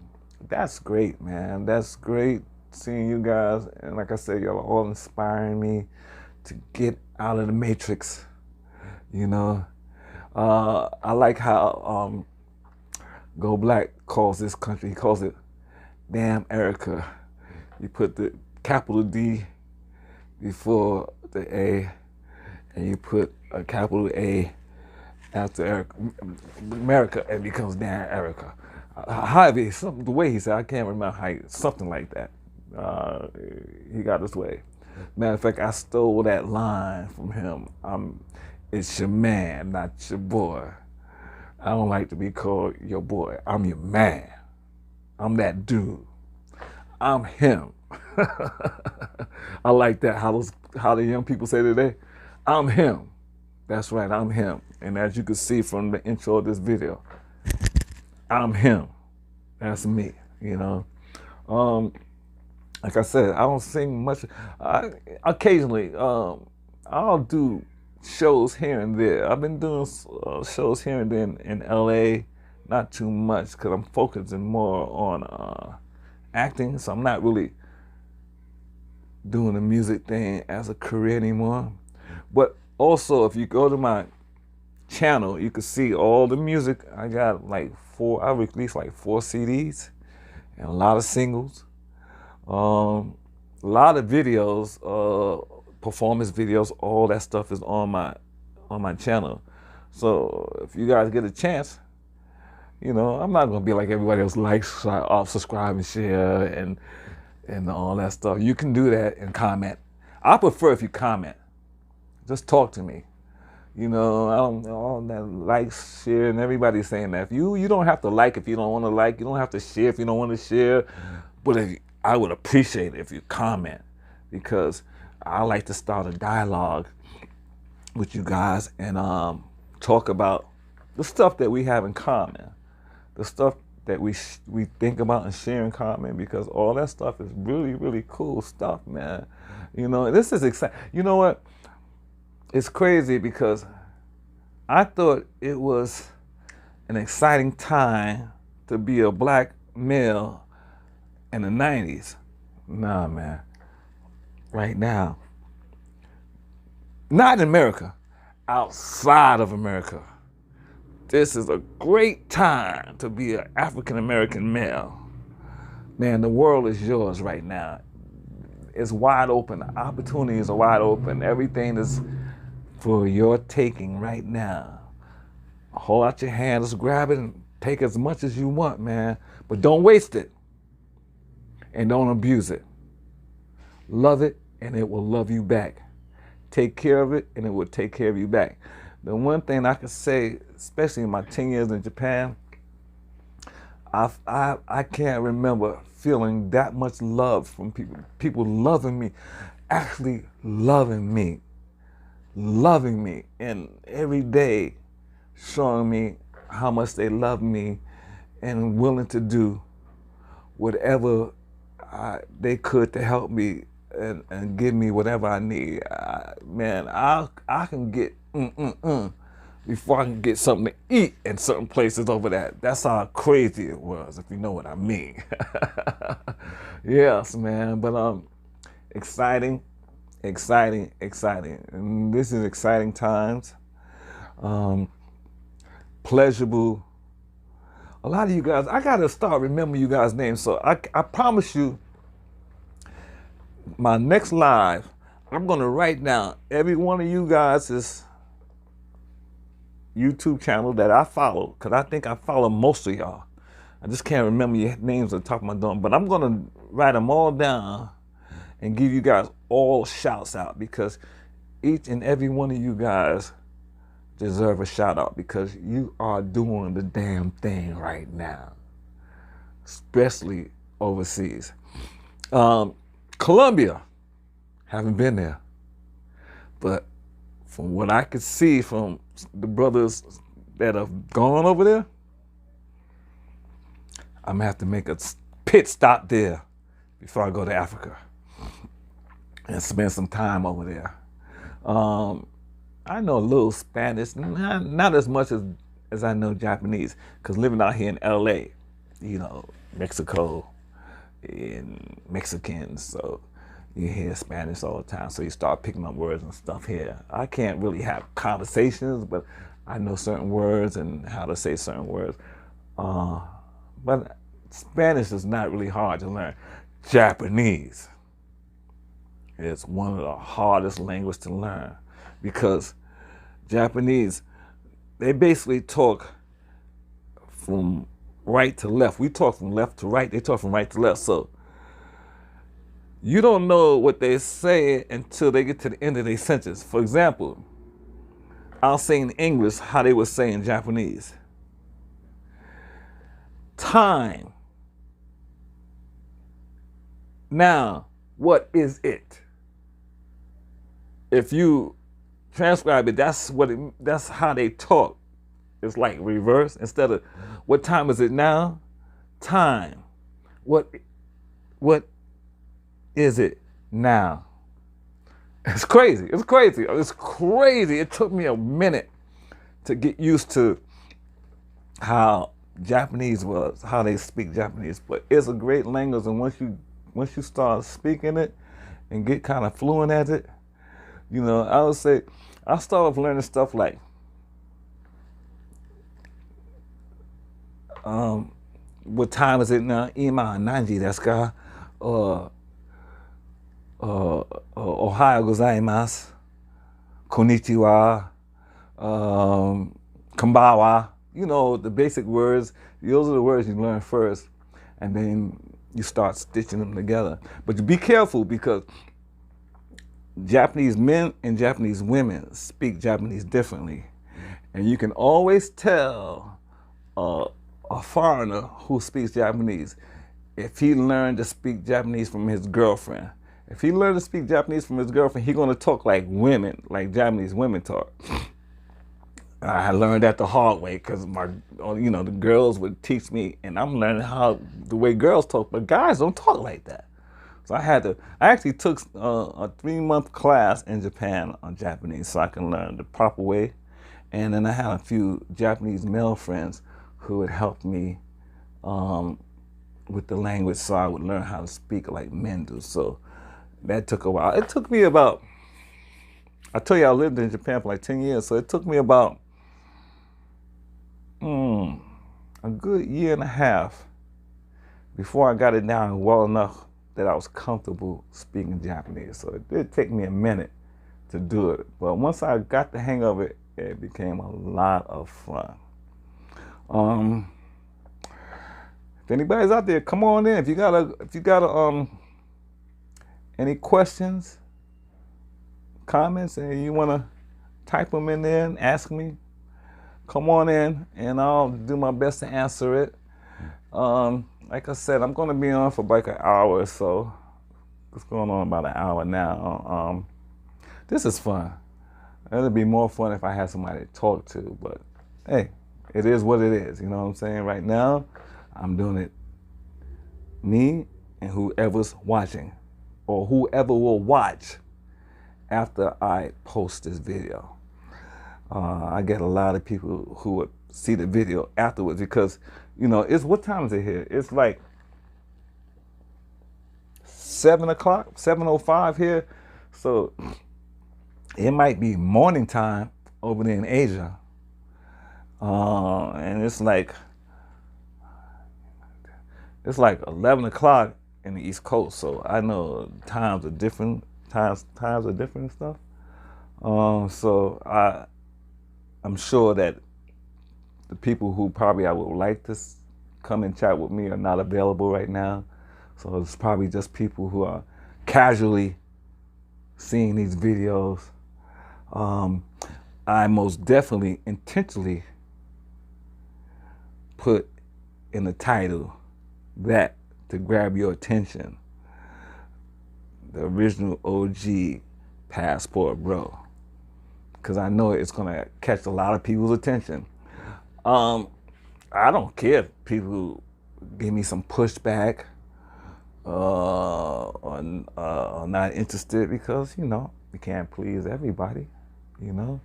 [SPEAKER 1] that's great, man. That's great seeing you guys. And like I said, y'all are all inspiring me to get out of the matrix. You know, I like how Go Black calls this country. He calls it Damn Erica. You put the capital D before the A, and you put a capital A after Erica, America, and it becomes Damn Erica. However, the way he said, I can't remember how, something like that. He got his way. Matter of fact, I stole that line from him. It's your man, not your boy. I don't like to be called your boy. I'm your man. I'm that dude. I'm him. I like that, how the young people say today. I'm him. That's right, I'm him. And as you can see from the intro of this video, I'm him. That's me, you know. Like I said, I don't sing much. Occasionally, I'll do shows here and there. I've been doing shows here and there in LA, not too much because I'm focusing more on acting, so I'm not really doing the music thing as a career anymore. But also, if you go to my channel, you can see all the music. I got I released like 4 CDs and a lot of singles, a lot of videos, performance videos. All that stuff is on my channel. So if you guys get a chance, you know, I'm not gonna be like everybody else, like, subscribe, and share, and all that stuff. You can do that and comment. I prefer if you comment. Just talk to me. You know, I don't all that like, share, and everybody's saying that. If you don't have to like if you don't want to like. You don't have to share if you don't want to share. But I would appreciate it if you comment, because I like to start a dialogue with you guys and talk about the stuff that we have in common, the stuff that we think about and share in common, because all that stuff is really, really cool stuff, man. You know, this is exciting. You know what? It's crazy because I thought it was an exciting time to be a black male in the 90s. Nah, man. Right now, not in America, outside of America, this is a great time to be an African-American male. Man, the world is yours right now. It's wide open. The opportunities are wide open. Everything is for your taking right now. Hold out your hand, just grab it and take as much as you want, man. But don't waste it. And don't abuse it. Love it, and it will love you back. Take care of it, and it will take care of you back. The one thing I can say, especially in my 10 years in Japan, I can't remember feeling that much love from people. People loving me, actually loving me, and every day showing me how much they love me and willing to do whatever they could to help me and give me whatever I need. Man, I can get before I can get something to eat in certain places over that. That's how crazy it was, if you know what I mean. Yes, man, but exciting. And this is exciting times. Pleasurable. A lot of you guys, I gotta start remembering you guys' names. So I promise you, my next live, I'm gonna write down every one of you guys' YouTube channel that I follow, because I think I follow most of y'all. I just can't remember your names on the top of my dome, but I'm gonna write them all down and give you guys all shouts out, because each and every one of you guys deserve a shout out, because you are doing the damn thing right now, especially overseas. Colombia, haven't been there, but from what I could see from the brothers that have gone over there, I'm gonna have to make a pit stop there before I go to Africa and spend some time over there. I know a little Spanish, not as much as I know Japanese, because living out here in LA, you know, Mexico and Mexicans, so you hear Spanish all the time, so you start picking up words and stuff here. I can't really have conversations, but I know certain words and how to say certain words. But Spanish is not really hard to learn. Japanese is one of the hardest languages to learn, because Japanese, they basically talk from right to left. We talk from left to right, they talk from right to left. So you don't know what they say until they get to the end of their sentence. For example, I'll say in English how they would say in Japanese. Time. Now, what is it? If you transcribe it, that's how they talk. It's like reverse. Instead of what time is it now? Time. What is it now? It's crazy. It's crazy. It's crazy. It took me a minute to get used to how Japanese was, how they speak Japanese. But it's a great language, and once you start speaking it and get kind of fluent at it, you know, I would say I started off learning stuff like what time is it now? Ima nanji desu ka? Ohayo gozaimasu. Konnichiwa. Konbanwa. You know, the basic words. Those are the words you learn first, and then you start stitching them together. But you be careful, because Japanese men and Japanese women speak Japanese differently. And you can always tell a foreigner who speaks Japanese if he learned to speak Japanese from his girlfriend. If he learned to speak Japanese from his girlfriend, he's gonna talk like women, like Japanese women talk. I learned that the hard way, because the girls would teach me, and I'm learning the way girls talk, but guys don't talk like that. So I actually took a 3-month class in Japan on Japanese so I can learn the proper way. And then I had a few Japanese male friends who would help me with the language, so I would learn how to speak like men do. So that took a while. It took me about, I tell you, I lived in Japan for like 10 years, so it took me about a good year and a half before I got it down well enough that I was comfortable speaking Japanese. So it did take me a minute to do it, but once I got the hang of it, it became a lot of fun. If anybody's out there, come on in. If you got any questions, comments, and you wanna type them in there and ask me, come on in, and I'll do my best to answer it. Like I said, I'm gonna be on for like an hour or so. It's going on about an hour now. This is fun. It'd be more fun if I had somebody to talk to, but hey, it is what it is. You know what I'm saying? Right now, I'm doing it me and whoever's watching, or whoever will watch after I post this video. I get a lot of people who would see the video afterwards, because, you know, what time is it here? It's like 7 o'clock, 7:05 here. So it might be morning time over there in Asia. And it's like 11 o'clock in the East Coast, so I know times are different. Times are different and stuff. So I'm sure that the people who probably I would like to come and chat with me are not available right now. So it's probably just people who are casually seeing these videos. I most definitely intentionally put in the title that to grab your attention. The original OG Passport Bro. Because I know it's going to catch a lot of people's attention. I don't care if people give me some pushback or not interested, because, you know, you can't please everybody, you know.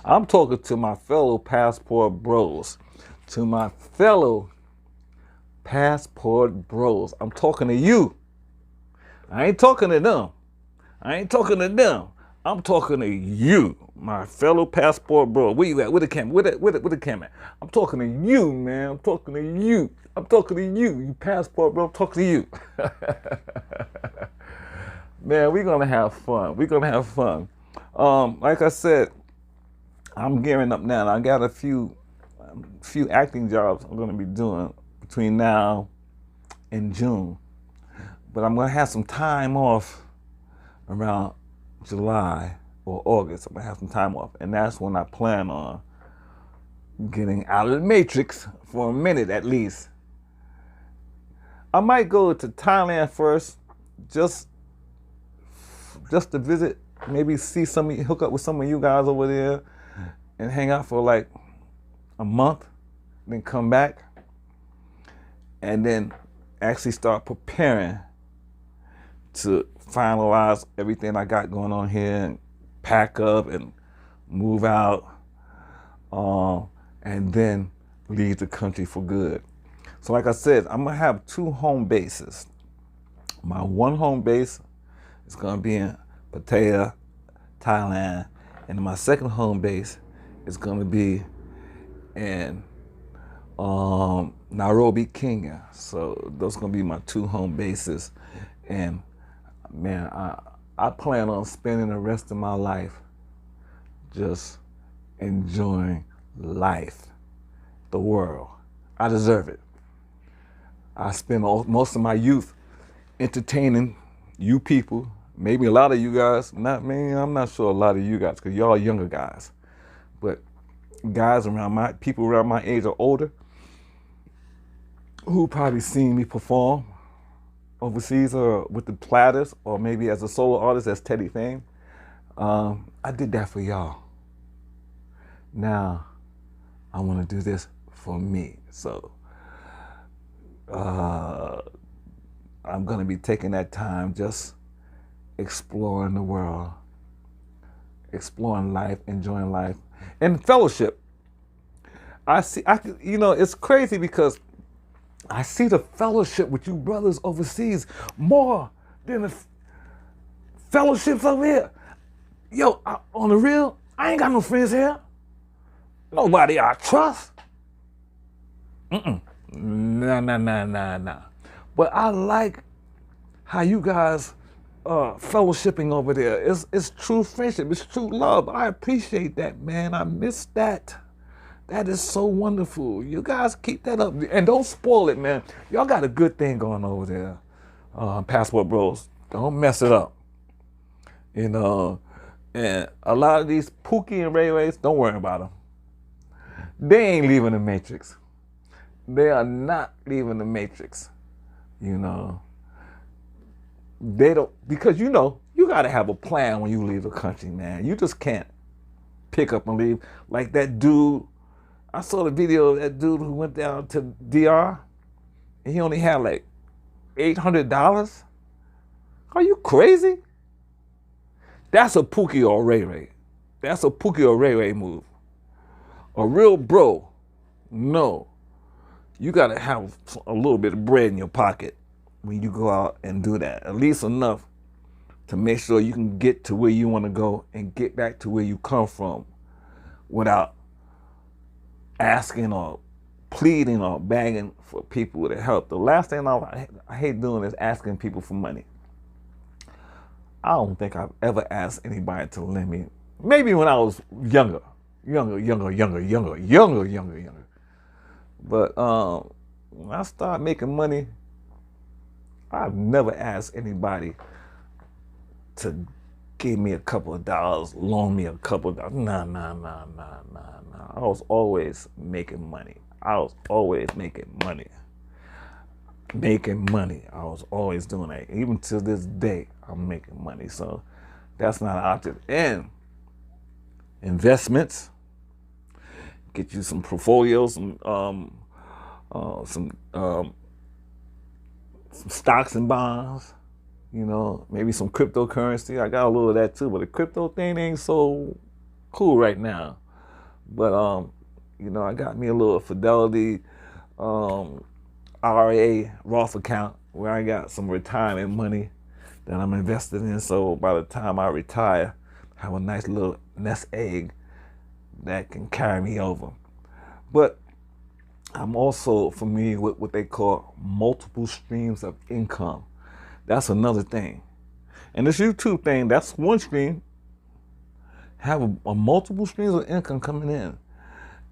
[SPEAKER 1] I'm talking to my fellow Passport Bros, to my fellow Passport Bros. I'm talking to you. I ain't talking to them. I'm talking to you, my fellow Passport Bro. Where you at? Where the camera? Where the camera? I'm talking to you, man. I'm talking to you. You Passport Bro. I'm talking to you. Man, we're gonna have fun. Like I said, I'm gearing up now. I got a few acting jobs I'm gonna be doing between now and June, but I'm gonna have some time off around July or August. I'm gonna have some time off, and that's when I plan on getting out of the matrix for a minute at least. I might go to Thailand first, just to visit, maybe see hook up with some of you guys over there and hang out for like a month, then come back and then actually start preparing to finalize everything I got going on here and pack up and move out, and then leave the country for good. So like I said, I'm gonna have 2 home bases. My one home base is gonna be in Pattaya, Thailand, and my second home base is gonna be in Nairobi, Kenya. So those are gonna be my 2 home bases, and man, I plan on spending the rest of my life just enjoying life, the world. I deserve it. I spend most of my youth entertaining you people, maybe a lot of you guys, not me, I'm not sure a lot of you guys, because y'all younger guys, but guys people around my age or older, who probably seen me perform overseas or with the Platters, or maybe as a solo artist as Teddy Fame. I did that for y'all. Now I want to do this for me. So I'm gonna be taking that time just exploring the world, exploring life, enjoying life, and fellowship. It's crazy because I see the fellowship with you brothers overseas more than the fellowships over here. Yo, on the real, I ain't got no friends here. Nobody I trust. Nah. But I like how you guys fellowshipping over there. It's true friendship. It's true love. I appreciate that, man. I miss that. That is so wonderful. You guys keep that up. And don't spoil it, man. Y'all got a good thing going over there. Passport Bros. Don't mess it up. You know, and a lot of these Pookie and Ray Rays, don't worry about them. They ain't leaving the Matrix. They are not leaving the Matrix. You know, they don't, because you know, you got to have a plan when you leave the country, man. You just can't pick up and leave. Like that dude, I saw the video of that dude who went down to DR and he only had like $800. Are you crazy? That's a Pookie or Ray Ray. That's a Pookie or Ray Ray move. A real bro, no. You gotta have a little bit of bread in your pocket when you go out and do that. At least enough to make sure you can get to where you wanna go and get back to where you come from without asking or pleading or begging for people to help. The last thing I hate doing is asking people for money. I don't think I've ever asked anybody to lend me. Maybe when I was younger. But when I started making money, I've never asked anybody to give me a couple of dollars, loan me a couple of dollars. Nah. I was always making money. I was always making money. I was always doing that. Even to this day, I'm making money. So that's not an object. And investments, get you some portfolios, some stocks and bonds, you know, maybe some cryptocurrency. I got a little of that too, but the crypto thing ain't so cool right now. But you know, I got me a little Fidelity IRA Roth account where I got some retirement money that I'm invested in. So by the time I retire, I have a nice little nest egg that can carry me over. But I'm also familiar with what they call multiple streams of income. That's another thing. And this YouTube thing, that's one stream. Have a multiple streams of income coming in.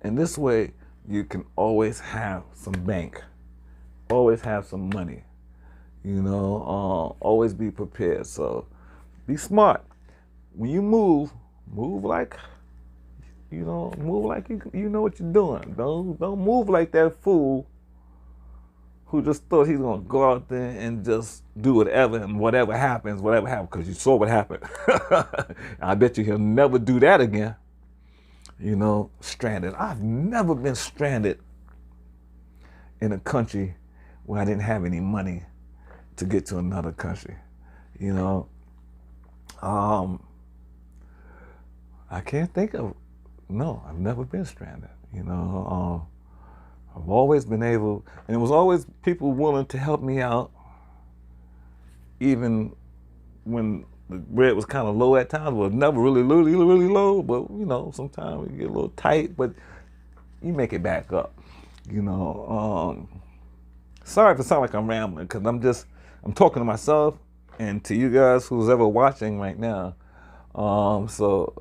[SPEAKER 1] And this way, you can always have some bank. Always have some money. You know, always be prepared. So be smart. When you move like, you know, move like you know what you're doing. Don't move like that fool who just thought he's gonna go out there and just do whatever, and whatever happens, because you saw what happened. I bet you he'll never do that again. You know, stranded. I've never been stranded in a country where I didn't have any money to get to another country. You know, I can't think of, no, I've never been stranded. You know, I've always been able, and it was always people willing to help me out, even when the bread was kind of low at times. It was never really low, but you know, sometimes you get a little tight, but you make it back up. You know, sorry if it sounds like I'm rambling, because I'm talking to myself and to you guys who's ever watching right now. So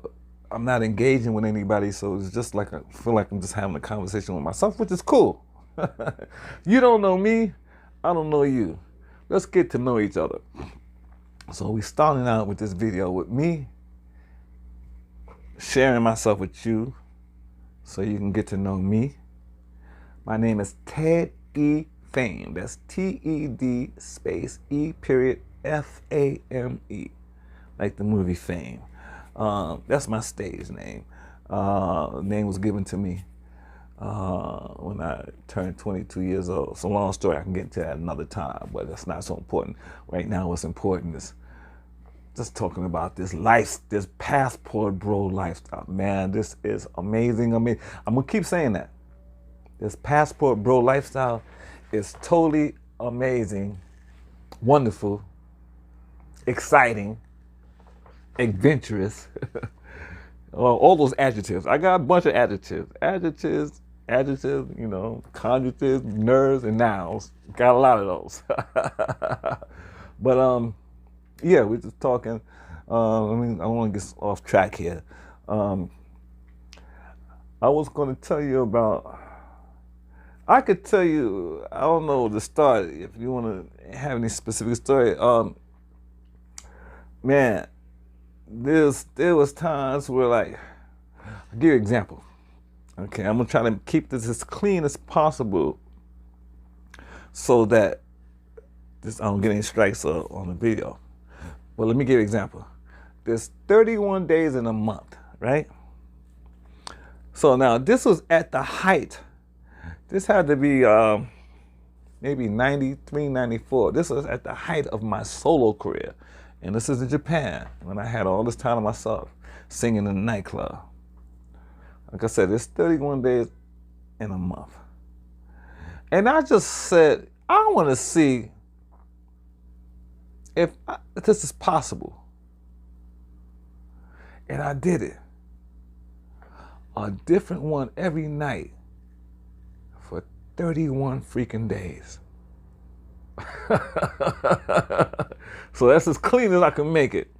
[SPEAKER 1] I'm not engaging with anybody, so it's just like I feel like I'm just having a conversation with myself, which is cool. You don't know me, I don't know you. Let's get to know each other. So we starting out with this video with me sharing myself with you so you can get to know me. My name is Ted E. Fame. That's T-E-D space E period F-A-M-E, like the movie Fame. That's my stage name. Name was given to me when I turned 22 years old. It's a long story. I can get into that another time, but that's not so important. Right now, what's important is just talking about this passport bro lifestyle. Man, this is amazing. I mean, I'm gonna keep saying that. This passport bro lifestyle is totally amazing, wonderful, exciting, adventurous. All those adjectives. I got a bunch of adjectives. Adjectives, you know, conjunctives, nerves, and nouns. Got a lot of those. But yeah, we're just talking. I don't want to get off track here. I was going to tell you about. I could tell you. I don't know the start. If you want to have any specific story, man. There was times where, like, I'll give you an example. Okay, I'm gonna try to keep this as clean as possible so that I don't get any strikes on the video. Well, let me give you an example. There's 31 days in a month, right? So now this was at the height. This had to be maybe 93, 94. This was at the height of my solo career. And this is in Japan, when I had all this time to myself, singing in a nightclub. Like I said, it's 31 days in a month. And I just said, I want to see if this is possible. And I did it. A different one every night for 31 freaking days. So that's as clean as I can make it.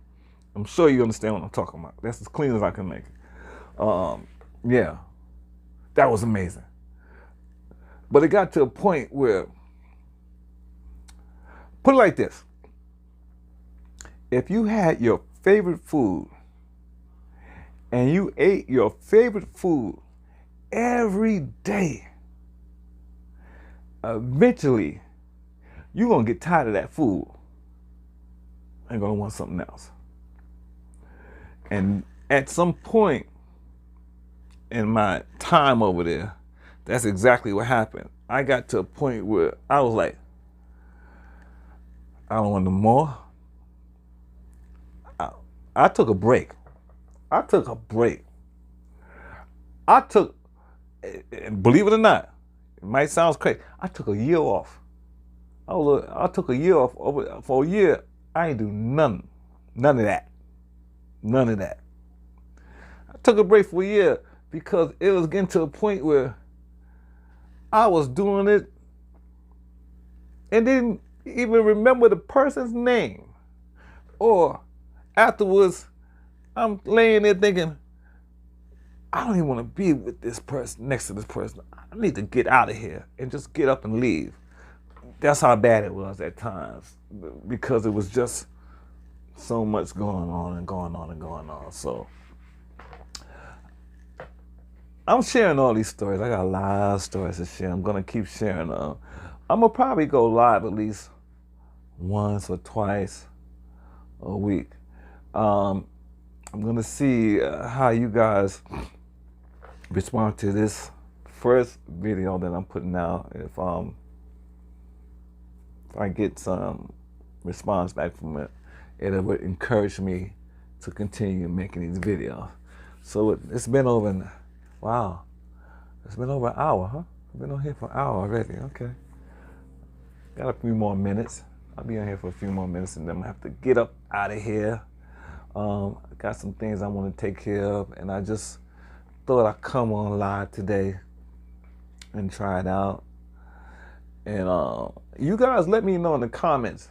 [SPEAKER 1] I'm sure you understand what I'm talking about. That's as clean as I can make it. Yeah, that was amazing. But it got to a point where, put it like this. If you had your favorite food and you ate your favorite food every day, eventually you're going to get tired of that food and going to want something else. And at some point in my time over there, that's exactly what happened. I got to a point where I was like, I don't want no more. I took a break. Believe it or not, it might sound crazy, I took a year off. I took a year off. For a year, I ain't do none of that. I took a break for a year because it was getting to a point where I was doing it and didn't even remember the person's name. Or afterwards, I'm laying there thinking, I don't even want to be with this person, next to this person. I need to get out of here and just get up and leave. That's how bad it was at times, because it was just so much going on. So I'm sharing all these stories. I got a lot of stories to share. I'm going to keep sharing them. I'm going to probably go live at least once or twice a week. I'm going to see how you guys respond to this first video that I'm putting out. If I get some response back from it, it would encourage me to continue making these videos. So it's been over, wow, it's been over an hour, huh? I've been on here for an hour already, okay. Got a few more minutes. I'll be on here for a few more minutes and then I'm gonna have to get up out of here. I got some things I want to take care of, and I just thought I'd come on live today and try it out. And you guys let me know in the comments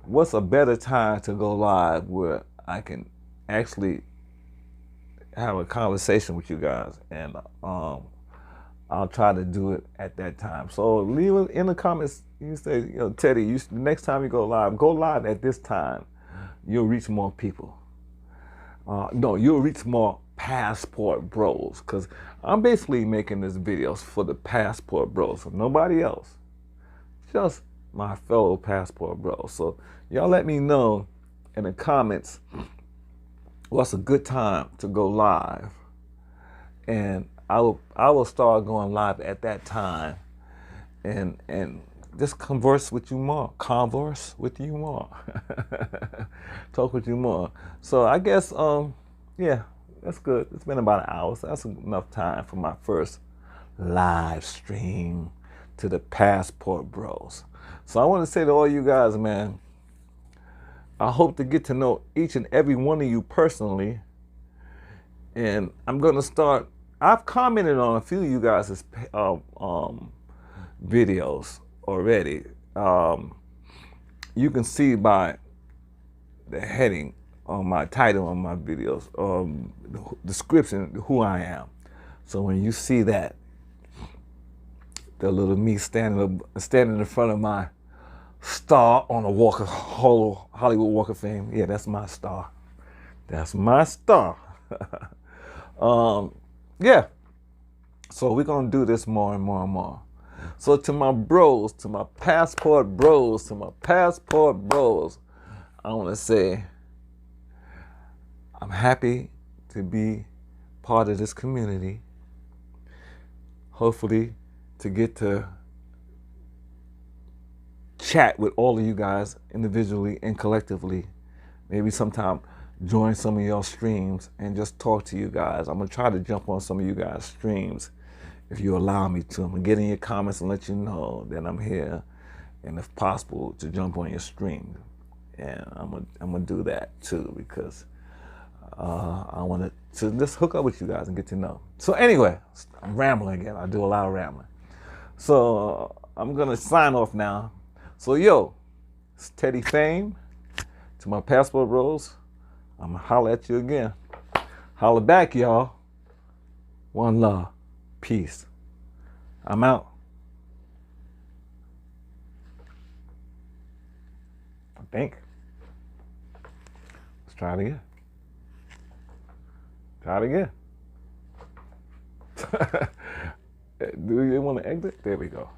[SPEAKER 1] what's a better time to go live where I can actually have a conversation with you guys, and I'll try to do it at that time. So leave it in the comments. You say, Teddy, the next time you go live at this time. You'll reach more people. No, you'll reach more Passport Bros, because I'm basically making this videos for the Passport Bros, for nobody else, just my fellow Passport Bros. So y'all let me know in the comments what's a good time to go live, and I will start going live at that time, and just converse with you more. Talk with you more. So I guess, yeah, that's good. It's been about an hour, so that's enough time for my first live stream to the Passport Bros. So I want to say to all you guys, man, I hope to get to know each and every one of you personally. And I'm going to start, I've commented on a few of you guys' videos already. You can see by the heading on my title on my videos, the description, who I am. So when you see that, the little me standing in front of my star on a Hollywood Walk of Fame, yeah, that's my star. That's my star. Yeah. So we're gonna do this more and more and more. So to my bros, to my Passport Bros, I want to say I'm happy to be part of this community. Hopefully to get to chat with all of you guys individually and collectively. Maybe sometime join some of your streams and just talk to you guys. I'm going to try to jump on some of you guys' streams if you allow me to. I'm going to get in your comments and let you know that I'm here, and if possible to jump on your stream. And I'm gonna do that too, because I want to just hook up with you guys and get to know. So anyway, I'm rambling again. I do a lot of rambling. So I'm gonna sign off now. So yo, it's Teddy Fame. To my passport bros, I'm gonna holler at you again. Holler back, y'all. One love. Peace. I'm out. I think. Let's try it again. Try it again. Do you want to exit? There we go.